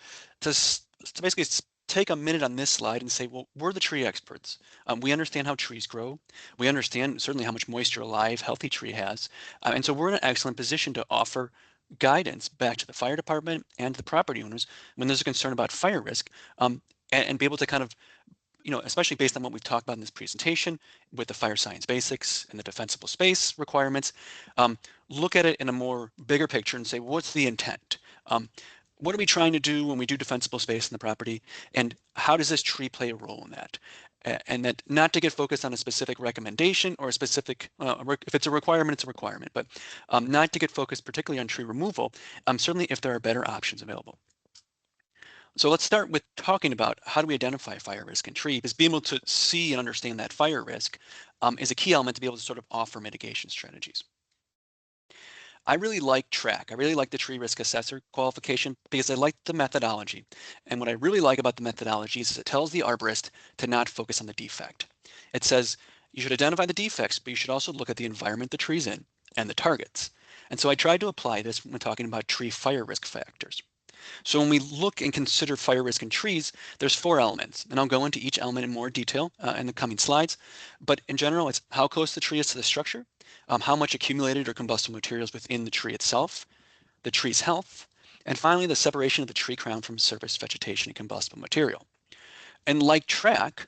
S3: basically take a minute on this slide and say, well, we're the tree experts. We understand how trees grow. We understand certainly how much moisture a live, healthy tree has. And so we're in an excellent position to offer guidance back to the fire department and the property owners when there's a concern about fire risk, and be able to kind of, especially based on what we've talked about in this presentation with the fire science basics and the defensible space requirements, look at it in a more bigger picture and say, what's the intent? What are we trying to do when we do defensible space in the property? And how does this tree play a role in that? And that not to get focused on a specific recommendation or a specific, if it's a requirement, it's a requirement, but not to get focused particularly on tree removal, certainly if there are better options available. So let's start with talking about how do we identify fire risk in tree, because being able to see and understand that fire risk is a key element to be able to sort of offer mitigation strategies. I really like TRAC. I really like the tree risk assessor qualification because I like the methodology. And what I really like about the methodology is it tells the arborist to not focus on the defect. It says you should identify the defects, but you should also look at the environment the tree's in and the targets. And so I tried to apply this when talking about tree fire risk factors. So when we look and consider fire risk in trees, there's 4 elements, and I'll go into each element in more detail in the coming slides. But in general, it's how close the tree is to the structure, how much accumulated or combustible materials within the tree itself, the tree's health, and finally the separation of the tree crown from surface vegetation and combustible material. And like TRAC,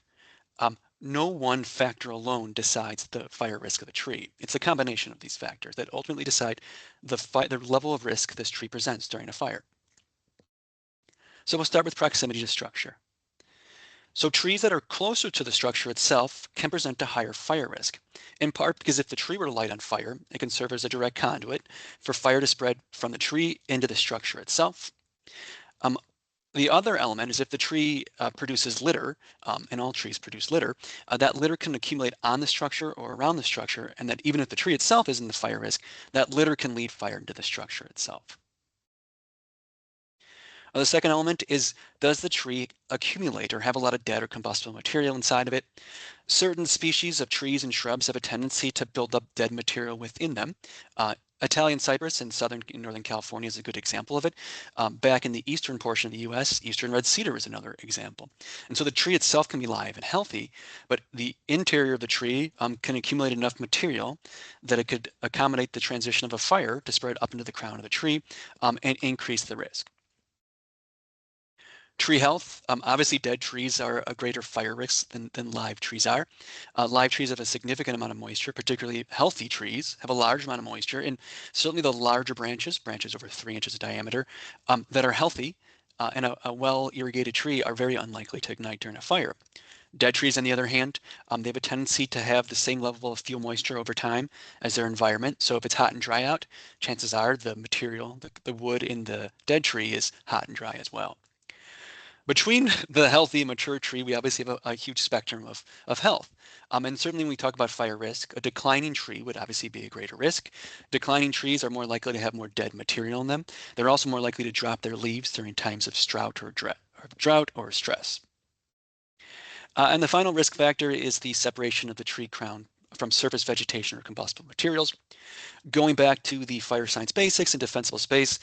S3: no one factor alone decides the fire risk of the tree. It's a combination of these factors that ultimately decide the level of risk this tree presents during a fire. So we'll start with proximity to structure. So trees that are closer to the structure itself can present a higher fire risk, in part because if the tree were to light on fire, it can serve as a direct conduit for fire to spread from the tree into the structure itself. The other element is if the tree produces litter, and all trees produce litter, that litter can accumulate on the structure or around the structure, and that even if the tree itself isn't the fire risk, that litter can lead fire into the structure itself. The second element is, does the tree accumulate or have a lot of dead or combustible material inside of it? Certain species of trees and shrubs have a tendency to build up dead material within them. Italian cypress in northern California is a good example of it. Back in the eastern portion of the US, eastern red cedar is another example. And so the tree itself can be live and healthy, but the interior of the tree can accumulate enough material that it could accommodate the transition of a fire to spread up into the crown of the tree and increase the risk. Tree health, obviously dead trees are a greater fire risk than live trees are. Live trees have a significant amount of moisture, particularly healthy trees have a large amount of moisture, and certainly the larger branches over 3 inches of diameter, that are healthy and a well-irrigated tree are very unlikely to ignite during a fire. Dead trees, on the other hand, they have a tendency to have the same level of fuel moisture over time as their environment. So if it's hot and dry out, chances are the material, the wood in the dead tree is hot and dry as well. Between the healthy and mature tree, we obviously have a huge spectrum of health. And certainly when we talk about fire risk, a declining tree would obviously be a greater risk. Declining trees are more likely to have more dead material in them. They're also more likely to drop their leaves during times of drought or stress. And the final risk factor is the separation of the tree crown from surface vegetation or combustible materials. Going back to the fire science basics and defensible space,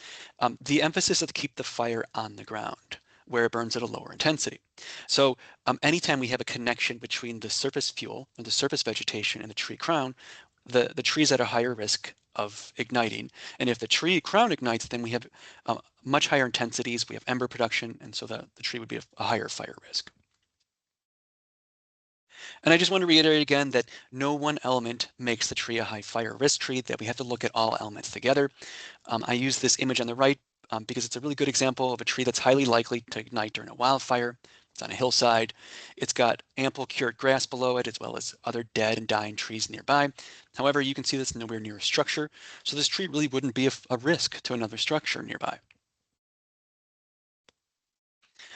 S3: the emphasis is to keep the fire on the ground, where it burns at a lower intensity. So anytime we have a connection between the surface fuel or the surface vegetation and the tree crown, the tree is at a higher risk of igniting. And if the tree crown ignites, then we have much higher intensities, we have ember production, and so the tree would be a higher fire risk. And I just want to reiterate again that no one element makes the tree a high fire risk tree, that we have to look at all elements together. I use this image on the right because it's a really good example of a tree that's highly likely to ignite during a wildfire. It's on a hillside. It's got ample cured grass below it, as well as other dead and dying trees nearby. However, you can see this nowhere near a structure, so this tree really wouldn't be a risk to another structure nearby.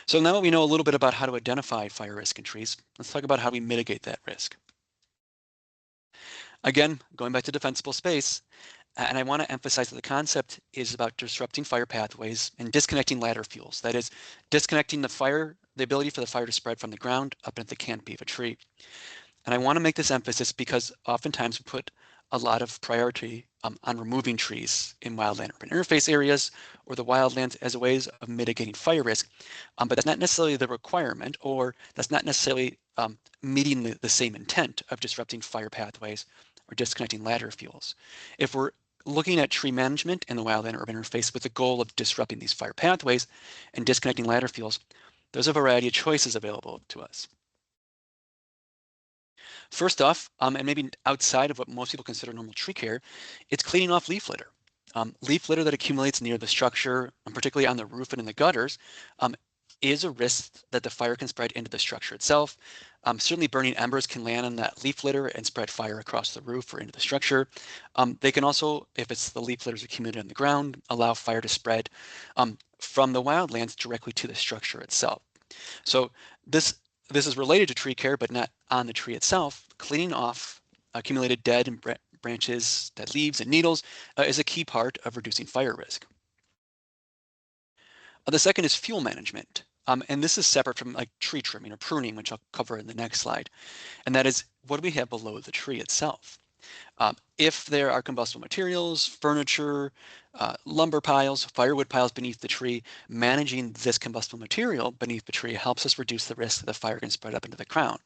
S3: So now that we know a little bit about how to identify fire risk in trees, let's talk about how we mitigate that risk. Again, going back to defensible space, and I want to emphasize that the concept is about disrupting fire pathways and disconnecting ladder fuels. That is, disconnecting the ability for the fire to spread from the ground up into the canopy of a tree. And I want to make this emphasis because oftentimes we put a lot of priority on removing trees in wildland urban interface areas or the wildlands as a ways of mitigating fire risk. But that's not necessarily the requirement, or that's not necessarily meeting the same intent of disrupting fire pathways or disconnecting ladder fuels. If we're looking at tree management in the wildland urban interface with the goal of disrupting these fire pathways and disconnecting ladder fuels, there's a variety of choices available to us. First off, and maybe outside of what most people consider normal tree care, it's cleaning off leaf litter. Leaf litter that accumulates near the structure, and particularly on the roof and in the gutters, is a risk that the fire can spread into the structure itself. Certainly burning embers can land on that leaf litter and spread fire across the roof or into the structure. They can also, if it's the leaf litter is accumulated on the ground, allow fire to spread from the wildlands directly to the structure itself. So this is related to tree care, but not on the tree itself. Cleaning off accumulated dead and branches, dead leaves and needles is a key part of reducing fire risk. The second is fuel management. And this is separate from like tree trimming or pruning, which I'll cover in the next slide. And that is, what do we have below the tree itself? If there are combustible materials, furniture, lumber piles, firewood piles beneath the tree, managing this combustible material beneath the tree helps us reduce the risk that the fire can spread up into the crown.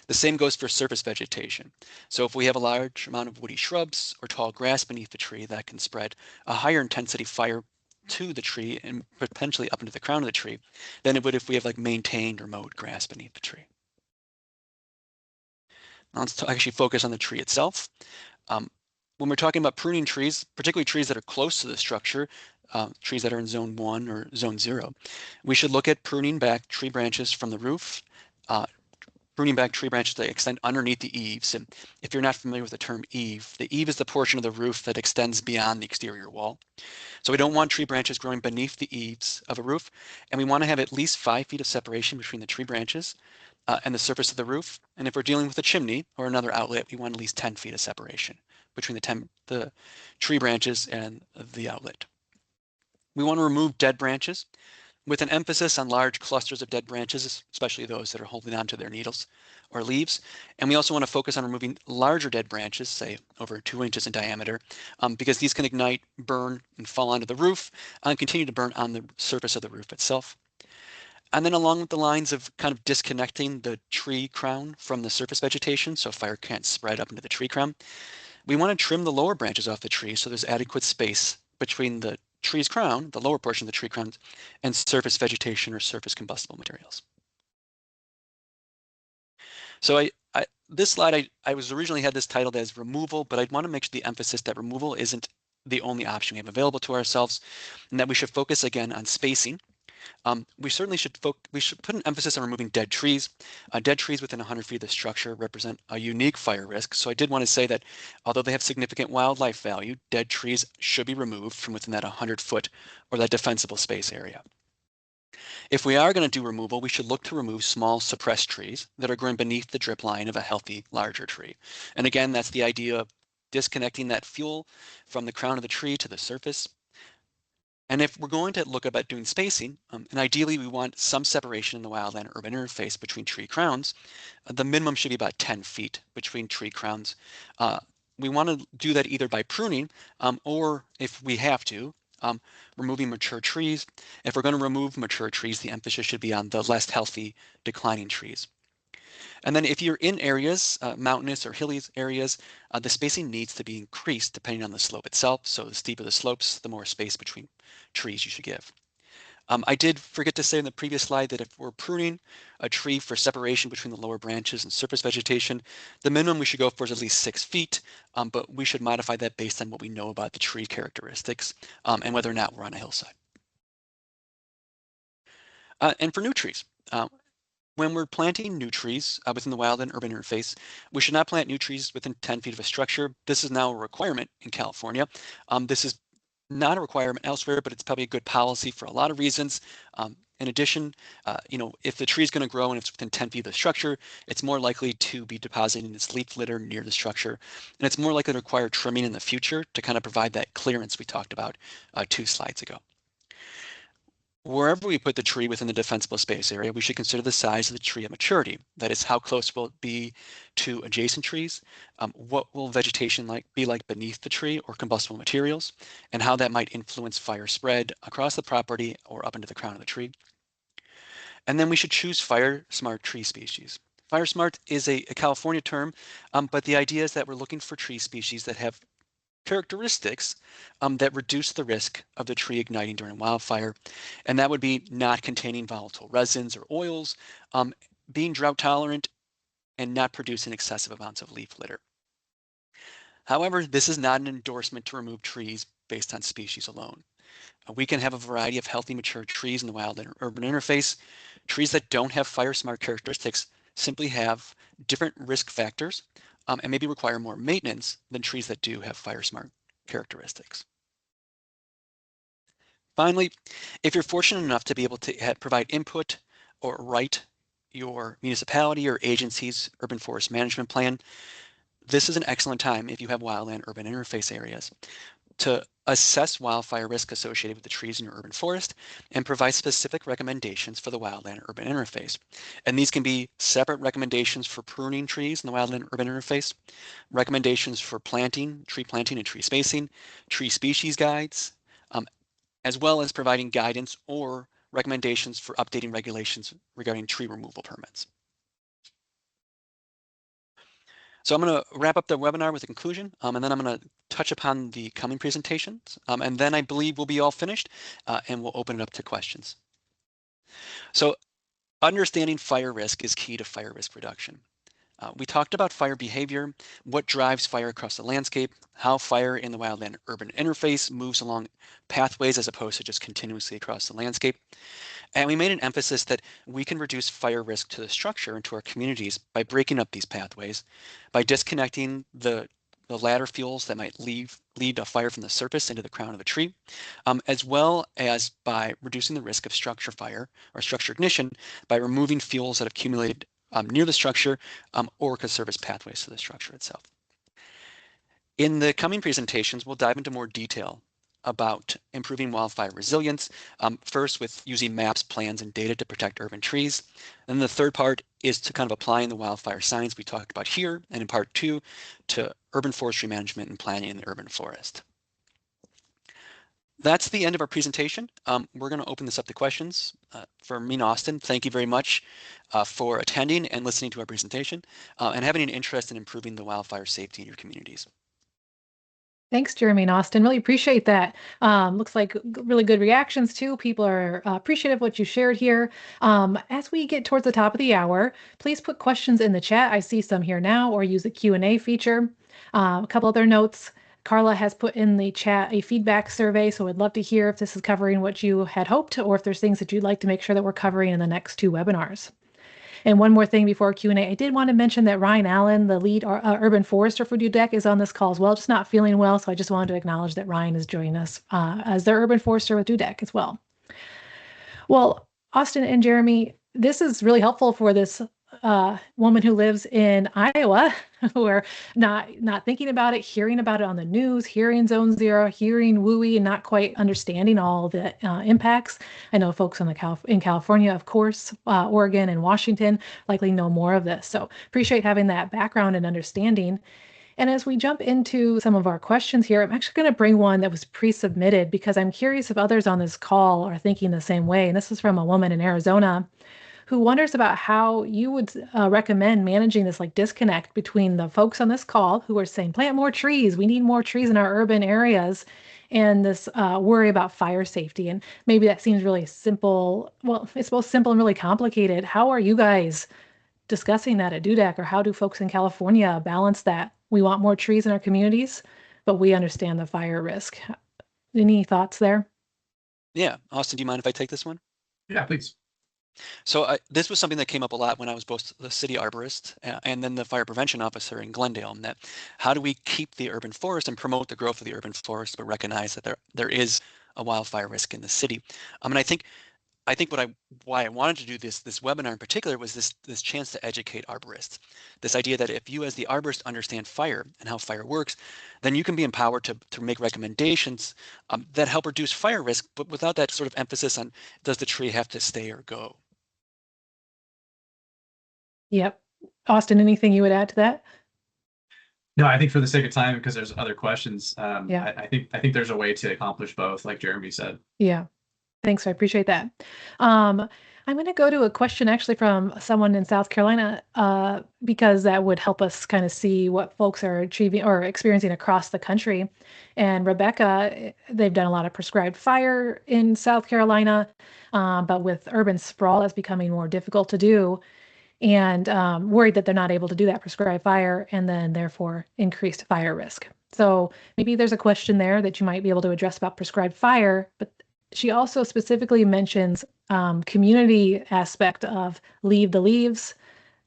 S3: The same goes for surface vegetation. So if we have a large amount of woody shrubs or tall grass beneath the tree, that can spread a higher intensity fire to the tree and potentially up into the crown of the tree than it would if we have like maintained or mowed grass beneath the tree. Now let's actually focus on the tree itself. When we're talking about pruning trees, particularly trees that are close to the structure, trees that are in zone 1 or zone 0, we should look at pruning back tree branches from the roof, pruning back tree branches that extend underneath the eaves. And if you're not familiar with the term eave, the eave is the portion of the roof that extends beyond the exterior wall. So we don't want tree branches growing beneath the eaves of a roof, and we want to have at least 5 feet of separation between the tree branches and the surface of the roof. And if we're dealing with a chimney or another outlet, we want at least 10 feet of separation between the tree branches and the outlet. We want to remove dead branches. with an emphasis on large clusters of dead branches, especially those that are holding onto their needles or leaves. And we also want to focus on removing larger dead branches, say over 2 inches in diameter, because these can ignite, burn, and fall onto the roof and continue to burn on the surface of the roof itself. And then along with the lines of kind of disconnecting the tree crown from the surface vegetation so fire can't spread up into the tree crown, we want to trim the lower branches off the tree so there's adequate space between the tree's crown, the lower portion of the tree crown, and surface vegetation or surface combustible materials. So this slide, I was originally had this titled as removal, but I'd want to make sure the emphasis that removal isn't the only option we have available to ourselves, and that we should focus again on spacing. We certainly should put an emphasis on removing dead trees. Dead trees within 100 feet of the structure represent a unique fire risk. So I did want to say that although they have significant wildlife value, dead trees should be removed from within that 100-foot or that defensible space area. If we are going to do removal, we should look to remove small suppressed trees that are growing beneath the drip line of a healthy, larger tree. And again, that's the idea of disconnecting that fuel from the crown of the tree to the surface. And if we're going to look about doing spacing, and ideally we want some separation in the wildland urban interface between tree crowns, the minimum should be about 10 feet between tree crowns. We want to do that either by pruning or if we have to, removing mature trees. If we're going to remove mature trees, the emphasis should be on the less healthy declining trees. And then if you're in areas, mountainous or hilly areas, the spacing needs to be increased depending on the slope itself. So the steeper the slopes, the more space between trees you should give. I did forget to say in the previous slide that if we're pruning a tree for separation between the lower branches and surface vegetation, the minimum we should go for is at least 6 feet, but we should modify that based on what we know about the tree characteristics and whether or not we're on a hillside. And for new trees, when we're planting new trees within the wild and urban interface, we should not plant new trees within 10 feet of a structure. This is now a requirement in California. This is not a requirement elsewhere, but it's probably a good policy for a lot of reasons. In addition, if the tree is going to grow and it's within 10 feet of the structure, it's more likely to be depositing its leaf litter near the structure. And it's more likely to require trimming in the future to kind of provide that clearance we talked about 2 slides ago. Wherever we put the tree within the defensible space area, we should consider the size of the tree at maturity. That is, how close will it be to adjacent trees? What will vegetation be like beneath the tree or combustible materials? And how that might influence fire spread across the property or up into the crown of the tree. And then we should choose fire-smart tree species. Fire-smart is a California term, but the idea is that we're looking for tree species that have characteristics that reduce the risk of the tree igniting during wildfire. And that would be not containing volatile resins or oils, being drought tolerant, and not producing excessive amounts of leaf litter. However, this is not an endorsement to remove trees based on species alone. We can have a variety of healthy mature trees in the wild and urban interface. Trees that don't have fire smart characteristics simply have different risk factors and maybe require more maintenance than trees that do have fire smart characteristics. Finally, if you're fortunate enough to be able to provide input or write your municipality or agency's urban forest management plan, this is an excellent time if you have wildland urban interface areas to assess wildfire risk associated with the trees in your urban forest and provide specific recommendations for the wildland urban interface. And these can be separate recommendations for pruning trees in the wildland urban interface, recommendations for tree planting and tree spacing, tree species guides, as well as providing guidance or recommendations for updating regulations regarding tree removal permits. So I'm going to wrap up the webinar with a conclusion, and then I'm going to touch upon the coming presentations, and then I believe we'll be all finished, and we'll open it up to questions. So understanding fire risk is key to fire risk reduction. We talked about fire behavior, what drives fire across the landscape, how fire in the wildland urban interface moves along pathways as opposed to just continuously across the landscape. And we made an emphasis that we can reduce fire risk to the structure and to our communities by breaking up these pathways, by disconnecting the ladder fuels that might lead a fire from the surface into the crown of a tree, as well as by reducing the risk of structure fire or structure ignition by removing fuels that have accumulated near the structure or could serve as pathways to the structure itself. In the coming presentations, we'll dive into more detail about improving wildfire resilience, first with using maps, plans, and data to protect urban trees. And the third part is to kind of applying the wildfire science we talked about here, and in part 2, to urban forestry management and planning in the urban forest. That's the end of our presentation. We're going to open this up to questions. For me and Austin, thank you very much for attending and listening to our presentation and having an interest in improving the wildfire safety in your communities.
S1: Thanks, Jeremy and Austin. Really appreciate that. Looks like really good reactions too. People are appreciative of what you shared here. As we get towards the top of the hour, please put questions in the chat. I see some here now, or use the Q&A feature. A couple other notes. Carla has put in the chat a feedback survey, so I'd love to hear if this is covering what you had hoped, or if there's things that you'd like to make sure that we're covering in the next 2 webinars. And one more thing before Q&A, I did want to mention that Ryan Allen, the lead urban forester for DUDEC, is on this call as well, just not feeling well. So I just wanted to acknowledge that Ryan is joining us as the urban forester with DUDEC as well. Well, Austin and Jeremy, this is really helpful for this woman who lives in Iowa, who are not thinking about it, hearing about it on the news, hearing Zone Zero, hearing WUI, and not quite understanding all the impacts. I know folks in California, of course, Oregon and Washington likely know more of this. So appreciate having that background and understanding. And as we jump into some of our questions here, I'm actually going to bring one that was pre-submitted because I'm curious if others on this call are thinking the same way. And this is from a woman in Arizona who wonders about how you would recommend managing this disconnect between the folks on this call who are saying, plant more trees, we need more trees in our urban areas, and this worry about fire safety. And maybe that seems really simple. Well, it's both simple and really complicated. How are you guys discussing that at DUDEC, or how do folks in California balance that? We want more trees in our communities, but we understand the fire risk. Any thoughts there?
S3: Yeah, Austin, do you mind if I take this one?
S2: Yeah, please.
S3: So this was something that came up a lot when I was both the city arborist and then the fire prevention officer in Glendale. And that how do we keep the urban forest and promote the growth of the urban forest, but recognize that there is a wildfire risk in the city? And I think why I wanted to do this webinar in particular was this chance to educate arborists. This idea that if you as the arborist understand fire and how fire works, then you can be empowered to make recommendations that help reduce fire risk, but without that sort of emphasis on does the tree have to stay or go.
S1: Yep. Austin, anything you would add to that?
S2: No, I think for the sake of time, because there's other questions,
S1: Yeah.
S2: I think there's a way to accomplish both, like Jeremy said.
S1: Yeah. Thanks. I appreciate that. I'm going to go to a question actually from someone in South Carolina because that would help us kind of see what folks are achieving or experiencing across the country. And Rebecca, they've done a lot of prescribed fire in South Carolina, but with urban sprawl, that's becoming more difficult to do. And worried that they're not able to do that prescribed fire and then therefore increased fire risk. So maybe there's a question there that you might be able to address about prescribed fire, but she also specifically mentions community aspect of leave the leaves,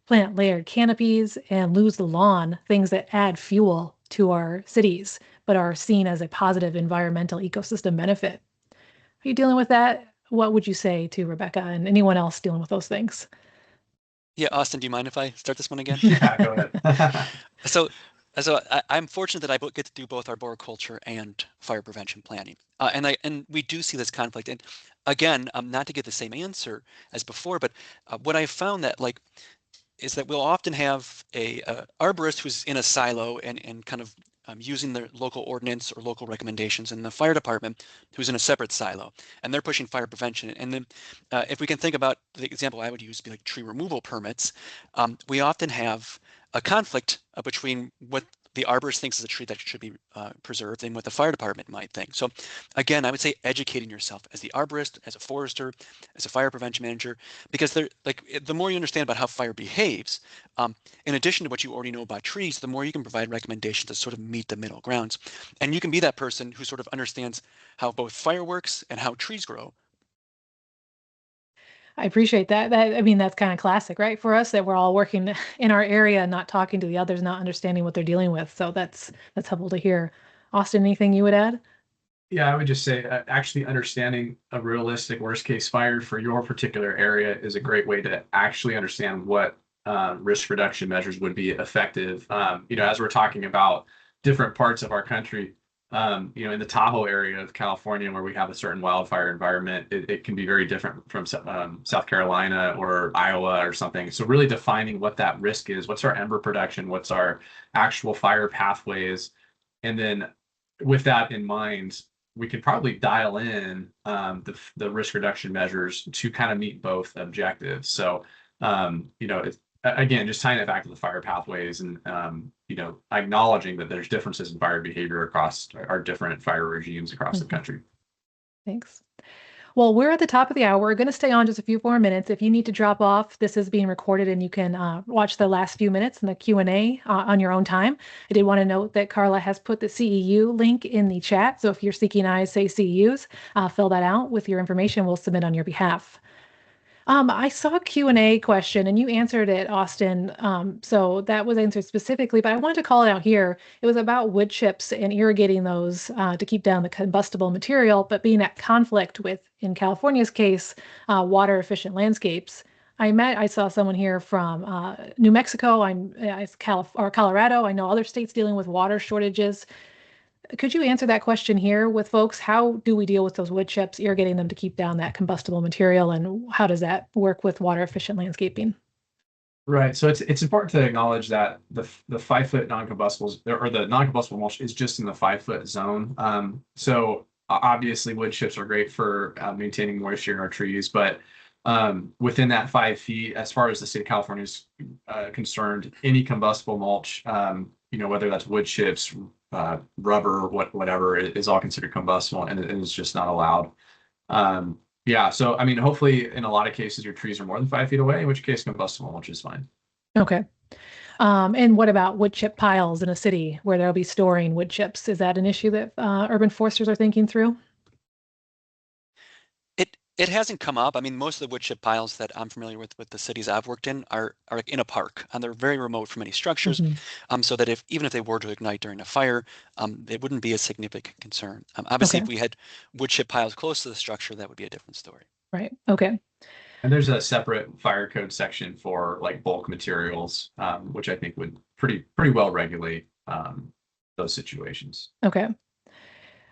S1: plant layered canopies, and lose the lawn, things that add fuel to our cities, but are seen as a positive environmental ecosystem benefit. Are you dealing with that? What would you say to Rebecca and anyone else dealing with those things?
S3: Yeah, Austin, do you mind if I start this one again?
S2: Yeah, go ahead.
S3: So I'm fortunate that I get to do both arboriculture and fire prevention planning, and we do see this conflict. And again, not to get the same answer as before, but what I found that is that we'll often have a arborist who's in a silo and kind of using their local ordinance or local recommendations, and the fire department who's in a separate silo, and they're pushing fire prevention. And then if we can think about the example I would use be like tree removal permits, we often have a conflict between what the arborist thinks is a tree that should be preserved and what the fire department might think. So again, I would say educating yourself as the arborist, as a forester, as a fire prevention manager, because the more you understand about how fire behaves, in addition to what you already know about trees, the more you can provide recommendations to sort of meet the middle grounds. And you can be that person who sort of understands how both fire works and how trees grow.
S1: I appreciate that. I mean, that's kind of classic, right? For us, that we're all working in our area, not talking to the others, not understanding what they're dealing with. So that's helpful to hear. Austin, anything you would add?
S2: Yeah, I would just say actually understanding a realistic worst case fire for your particular area is a great way to actually understand what risk reduction measures would be effective. As we're talking about different parts of our country, In the Tahoe area of California, where we have a certain wildfire environment, it can be very different from South Carolina or Iowa or something. So really defining what that risk is, what's our ember production, what's our actual fire pathways, and then with that in mind, we could probably dial in the risk reduction measures to kind of meet both objectives. So, it's again, just tying it back to the fire pathways and, acknowledging that there's differences in fire behavior across our different fire regimes across the country.
S1: Thanks. Well, we're at the top of the hour. We're going to stay on just a few more minutes. If you need to drop off, this is being recorded and you can watch the last few minutes in the Q&A on your own time. I did want to note that Carla has put the CEU link in the chat. So if your Seeking Eyes say CEUs, fill that out with your information. We'll submit on your behalf. I saw a Q&A question and you answered it, Austin. So that was answered specifically, but I wanted to call it out here. It was about wood chips and irrigating those to keep down the combustible material, but being at conflict with, in California's case, water efficient landscapes. I saw someone here from New Mexico, or Colorado. I know other states dealing with water shortages. Could you answer that question here with folks? How do we deal with those wood chips, irrigating them to keep down that combustible material, and how does that work with water efficient landscaping?
S2: Right. So it's important to acknowledge that the 5 foot non-combustibles or the non-combustible mulch is just in the 5 foot zone. So obviously wood chips are great for maintaining moisture in our trees, but within that 5 feet, as far as the state of California is concerned, any combustible mulch, whether that's wood chips, rubber, whatever, is all considered combustible and it's just not allowed. Yeah, so I mean, hopefully in a lot of cases your trees are more than 5 feet away, in which case combustible mulch is fine.
S1: Okay. And what about wood chip piles in a city where they'll be storing wood chips? Is that an issue that urban foresters are thinking through?
S3: It hasn't come up. I mean, most of the wood chip piles that I'm familiar with the cities I've worked in are in a park, and they're very remote from any structures, so that even if they were to ignite during a fire, it wouldn't be a significant concern. Obviously,
S1: Okay.
S3: if we had wood chip piles close to the structure, that would be a different story.
S1: Right. Okay.
S2: And there's a separate fire code section for like bulk materials, which I think would pretty well regulate those situations.
S1: Okay.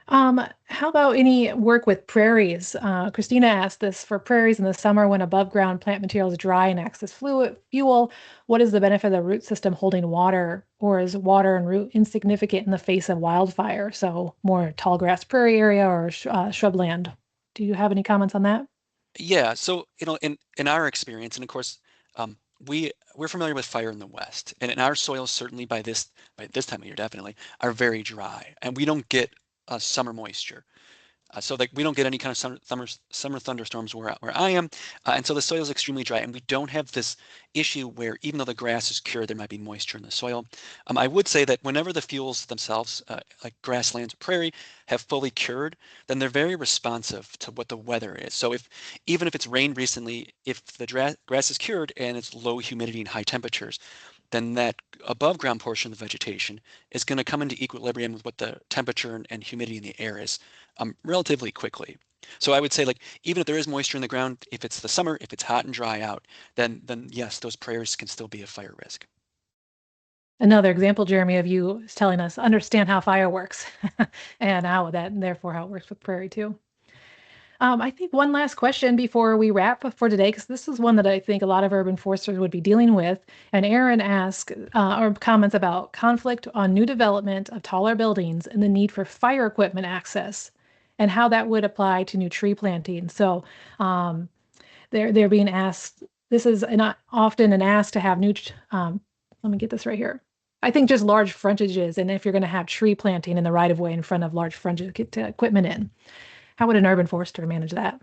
S1: How about any work with prairies? Christina asked this for prairies in the summer when above ground plant material is dry and acts as fuel. What is the benefit of the root system holding water, or is water and root insignificant in the face of wildfire? So more tall grass prairie area or shrubland. Do you have any comments on that?
S3: Yeah. So in our experience, and of course, we're familiar with fire in the West, and in our soils, certainly by this time of year, definitely are very dry, and we don't get summer moisture. So like we don't get any kind of summer thunderstorms where I am. And so the soil is extremely dry, and we don't have this issue where even though the grass is cured, there might be moisture in the soil. I would say that whenever the fuels themselves, like grasslands or prairie, have fully cured, then they're very responsive to what the weather is. So even if it's rained recently, if the grass is cured and it's low humidity and high temperatures, then that above ground portion of the vegetation is going to come into equilibrium with what the temperature and humidity in the air is relatively quickly. So I would say, like, even if there is moisture in the ground, if it's the summer, if it's hot and dry out, then yes, those prairies can still be a fire risk.
S1: Another example, Jeremy, of you telling us understand how fire works and therefore how it works with prairie too. I think one last question before we wrap for today, because this is one that I think a lot of urban foresters would be dealing with. And Aaron asked or comments about conflict on new development of taller buildings and the need for fire equipment access and how that would apply to new tree planting. So they're being asked, this is often an ask to have new, let me get this right here. I think just large frontages, and if you're going to have tree planting in the right of way in front of large frontage, get equipment in. How would an urban forester manage that?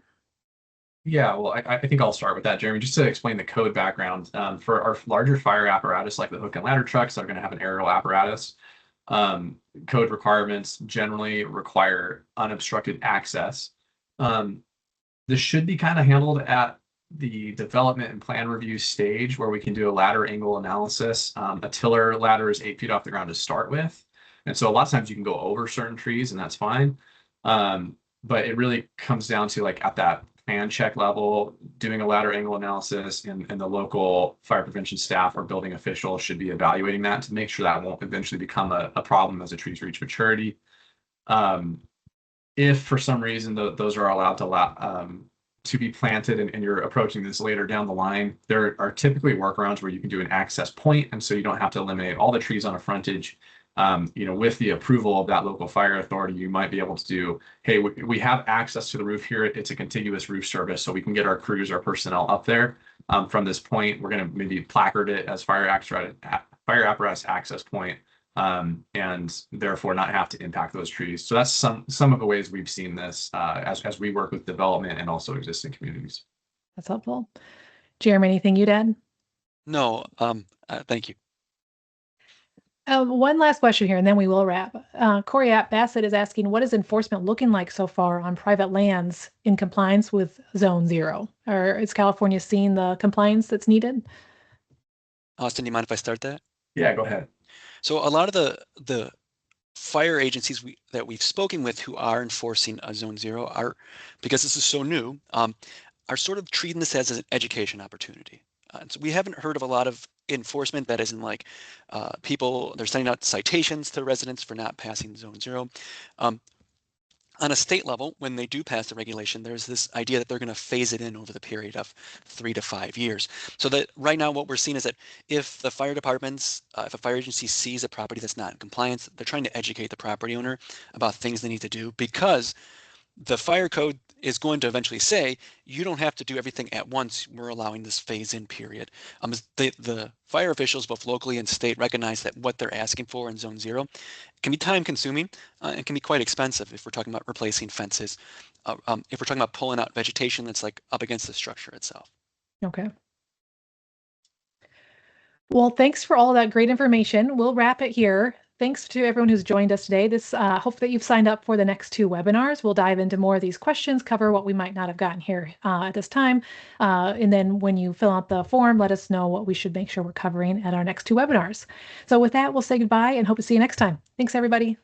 S2: Yeah, well, I think I'll start with that, Jeremy, just to explain the code background. For our larger fire apparatus, like the hook and ladder trucks that are going to have an aerial apparatus, code requirements generally require unobstructed access. This should be kind of handled at the development and plan review stage where we can do a ladder angle analysis. A tiller ladder is 8 feet off the ground to start with. And so a lot of times you can go over certain trees and that's fine. But it really comes down to like at that plan check level, doing a ladder angle analysis, and the local fire prevention staff or building officials should be evaluating that to make sure that won't eventually become a problem as the trees reach maturity. If for some reason those are allowed to be planted and you're approaching this later down the line, there are typically workarounds where you can do an access point, and so you don't have to eliminate all the trees on a frontage. With the approval of that local fire authority, you might be able to do, hey, we have access to the roof here. It's a contiguous roof service, so we can get our crews, our personnel up there. From this point, we're going to maybe placard it as fire apparatus access point, and therefore not have to impact those trees. So that's some of the ways we've seen this as we work with development and also existing communities.
S1: That's helpful. Jeremy, anything you'd add?
S3: No, thank you.
S1: One last question here, and then we will wrap. Corey Bassett is asking, what is enforcement looking like so far on private lands in compliance with Zone 0? Or is California seeing the compliance that's needed?
S3: Austin, do you mind if I start that?
S2: Yeah, go ahead.
S3: So a lot of the fire agencies that we've spoken with who are enforcing a Zone 0 are, because this is so new, are sort of treating this as an education opportunity. So we haven't heard of a lot of enforcement that isn't like they're sending out citations to residents for not passing Zone 0. On a state level, when they do pass the regulation, there's this idea that they're going to phase it in over the period of 3 to 5 years. So that right now what we're seeing is that if the fire departments, if a fire agency sees a property that's not in compliance, they're trying to educate the property owner about things they need to do, because the fire code is going to eventually say you don't have to do everything at once. We're allowing this phase-in period. The fire officials, both locally and state, recognize that what they're asking for in Zone 0 can be time-consuming and can be quite expensive if we're talking about replacing fences, if we're talking about pulling out vegetation that's like up against the structure itself.
S1: Okay. Well, thanks for all that great information. We'll wrap it here. Thanks to everyone who's joined us today. Hope that you've signed up for the next 2 webinars. We'll dive into more of these questions, cover what we might not have gotten here at this time. And then when you fill out the form, let us know what we should make sure we're covering at our next 2 webinars. So with that, we'll say goodbye and hope to see you next time. Thanks, everybody.